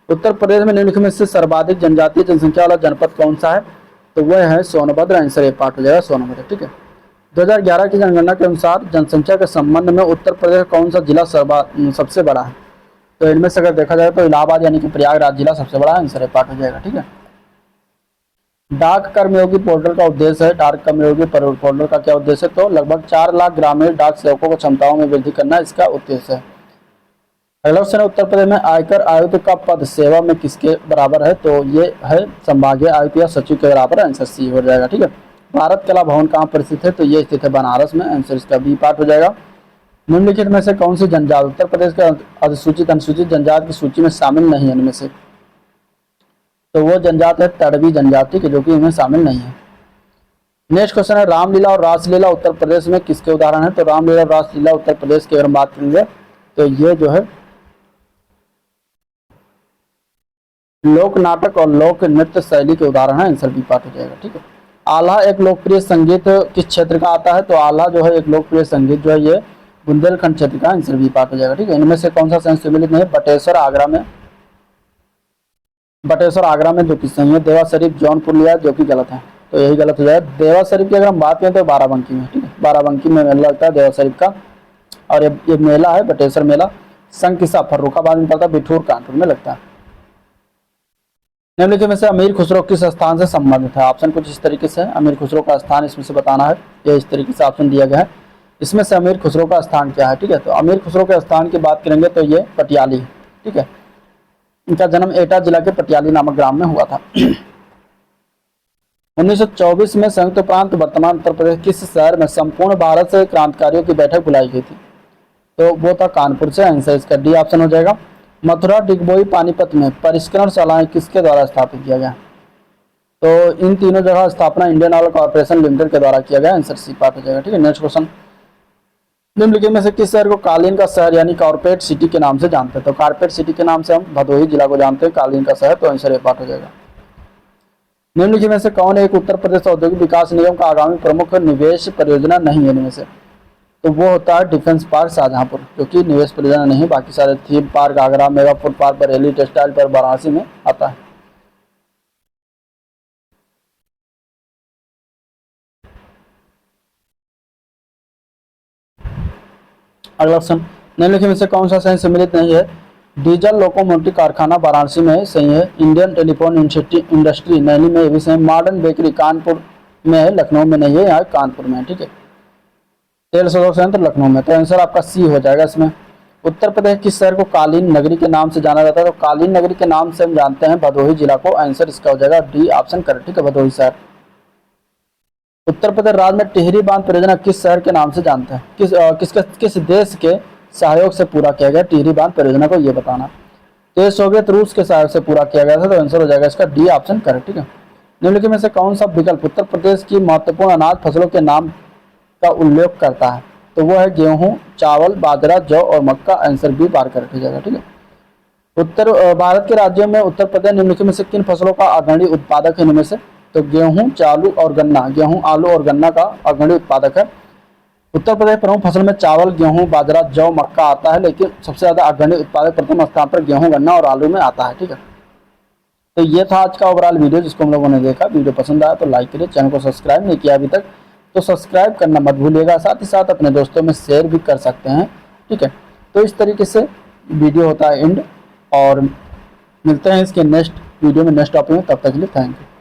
उत्तर प्रदेश में निम्नलिखित में से सर्वाधिक जनजातीय जनसंख्या वाला जनपद कौन सा है? तो वह है सोनभद्र। आंसर ए पार्ट हो जाएगा सोनभद्र। ठीक है, 2011 की जनगणना के अनुसार जनसंख्या के संबंध में उत्तर प्रदेश का कौन सा जिला सबसे बड़ा है? तो इनमें से अगर देखा जाए तो इलाहाबाद यानी कि प्रयागराज जिला सबसे बड़ा है। आंसर ए पार्ट हो जाएगा। ठीक है, डाक कर्मयोगी पोर्टल का उद्देश्य है। डाक कर्मयोगी पोर्टल का क्या उद्देश्य है? तो लगभग 4 लाख ग्रामीण डाक सेवकों को क्षमताओं में वृद्धि करना इसका उद्देश्य है। अगला क्वेश्चन है, उत्तर प्रदेश में आयकर आयुक्त का पद सेवा में किसके बराबर है? तो ये है संभागीय आयुक्त या सचिव के बराबर। आंसर सी हो जाएगा। ठीक है, भारत कला भवन कहाँ पर स्थित है? तो ये स्थित है बनारस में। आंसर इसका बी पार्ट हो जाएगा। निम्नलिखित में से कौन सी जनजाति उत्तर प्रदेश के अनुसूचित जनजाति की सूची में शामिल नहीं है? इनमें से तो वो जनजाति है तड़वी जनजाति की, जो कि इनमें शामिल नहीं है। नेक्स्ट क्वेश्चन है, रामलीला और रासलीला उत्तर प्रदेश में किसके उदाहरण है? तो रामलीला और रासलीला उत्तर प्रदेश की अगर हम बात करेंगे तो ये जो है लोक नाटक और लोक नृत्य शैली के उदाहरण है। आंसर बी पार्ट हो जाएगा। ठीक है, आल्हा एक लोकप्रिय संगीत किस क्षेत्र का आता है? तो आल्हा जो है एक लोकप्रिय संगीत जो है ये बुंदेलखंड क्षेत्र का। आंसर बी पार्ट हो जाएगा। ठीक है, इनमें से कौन सा संघ सम्मिलित नहीं है? बटेश्वर आगरा में जो कि सही है। देवा शरीफ जौनपुर लिया जो कि गलत है, तो यही गलत हो जाएगा। देवा शरीफ की अगर हम बात करें तो बाराबंकी में। ठीक है, बाराबंकी में मेला लगता है देवा शरीफ का। और ये मेला है बटेश्वर मेला संकिसा फर्रुखाबाद में पड़ता है, बिठूर कानपुर में लगता है। निम्नलिखित में से अमीर खुसरो किस स्थान से संबंधित है? ऑप्शन कुछ इस तरीके से है। अमीर खुसरो का स्थान इसमें से बताना है। ये इस तरीके से ऑप्शन दिया गया है। इसमें से अमीर खुसरो का स्थान क्या है? ठीक है, तो अमीर खुसरो के स्थान की बात करेंगे तो ये पटियाली है। ठीक है, इनका जन्म एटा जिला के पटियाली नामक ग्राम में हुआ था। 1924 में संयुक्त प्रांत वर्तमान उत्तर प्रदेश किस शहर में संपूर्ण भारत से क्रांतिकारियों की बैठक बुलाई गई थी? तो वो था कानपुर से। आंसर इसका डी ऑप्शन हो जाएगा। मथुरा, डिगबोई, पानीपत में परिष्करण शालाएं किसके द्वारा स्थापित किया गया? तो इन तीनों जगह स्थापना इंडियन ऑयल कॉर्पोरेशन लिमिटेड के द्वारा किया गया। आंसर सी पार्ट हो जाएगा। ठीक है, नेक्स्ट क्वेश्चन। निम्नलिखित में से किस शहर को कालीन का शहर यानी कारपेट सिटी के नाम से जानते हैं? तो कारपेट सिटी के नाम से हम भदोही जिला को जानते हैं, कालीन का शहर। तो आंसर ए पार्ट हो जाएगा। निम्नलिखित में से कौन एक उत्तर प्रदेश औद्योगिक विकास निगम का आगामी प्रमुख निवेश परियोजना नहीं है? इनमें से तो वो होता है डिफेंस पार्क शाहजहांपुर, जो कि निवेश परियोजना नहीं है। बाकी सारे theme park Agra, mega food park, Bareilly, textile पर वाराणसी में आता है। अगला ऑप्शन, निम्नलिखित में से कौन सा शहर सम्मिलित नहीं है? डीजल लोकोमोटिव कारखाना वाराणसी में सही है। इंडियन टेलीफोन इंडस्ट्री नैनी में भी सही। मॉडर्न बेकरी कानपुर में है, लखनऊ में नहीं है, यहाँ कानपुर में है। ठीक है, तेल शोधक संयंत्र लखनऊ में। तो आंसर आपका सी हो जाएगा इसमें। उत्तर प्रदेश किस शहर को कालीन नगरी के नाम से जाना जाता है? तो कालीन नगरी के नाम से हम जानते हैं भदोही जिला को। आंसर इसका हो जाएगा डी ऑप्शन करेक्ट। ठीक है, भदोही शहर। उत्तर प्रदेश राज्य में टिहरी बांध परियोजना किस शहर के नाम से जानते हैं? किस देश के सहयोग से पूरा किया गया टिहरी बांध परियोजना को, ये बताना। तो ये सोवियत रूस के सहयोग से पूरा किया गया था। तो आंसर हो जाएगा इसका डी ऑप्शन करेक्ट। ठीक है, निम्नलिखित में से कौन सा विकल्प उत्तर प्रदेश की महत्वपूर्ण अनाज फसलों के नाम का उल्लेख करता है? तो वो है गेहूं, चावल, बाजरा, जौ और मक्का। आंसर बी बार करेक्ट हो जाएगा। ठीक है, उत्तर भारत के राज्यों में उत्तर प्रदेश निम्नलिखित में से किन फसलों का अग्रणी उत्पादक है? इनमें से तो गेहूं, चालू और गन्ना, गेहूं, आलू और गन्ना का अग्रणी उत्पादक है। उत्तर प्रदेश प्रमुख फसल में चावल, गेहूं, बाजरा, जौ, मक्का आता है, लेकिन सबसे ज्यादा अग्रणी उत्पादक प्रथम स्थान पर गेहूं, गन्ना और आलू में आता है। ठीक है, तो ये था आज का ओवरऑल वीडियो जिसको हम लोगों ने देखा। वीडियो पसंद आया तो लाइक करिए, चैनल को सब्सक्राइब नहीं किया अभी तक तो सब्सक्राइब करना मत भूलिएगा। साथ ही साथ अपने दोस्तों में शेयर भी कर सकते हैं। ठीक है, तो इस तरीके से वीडियो होता है एंड, और मिलते हैं इसके नेक्स्ट वीडियो में नेक्स्ट टॉपिक में। तब तक के लिए थैंक यू।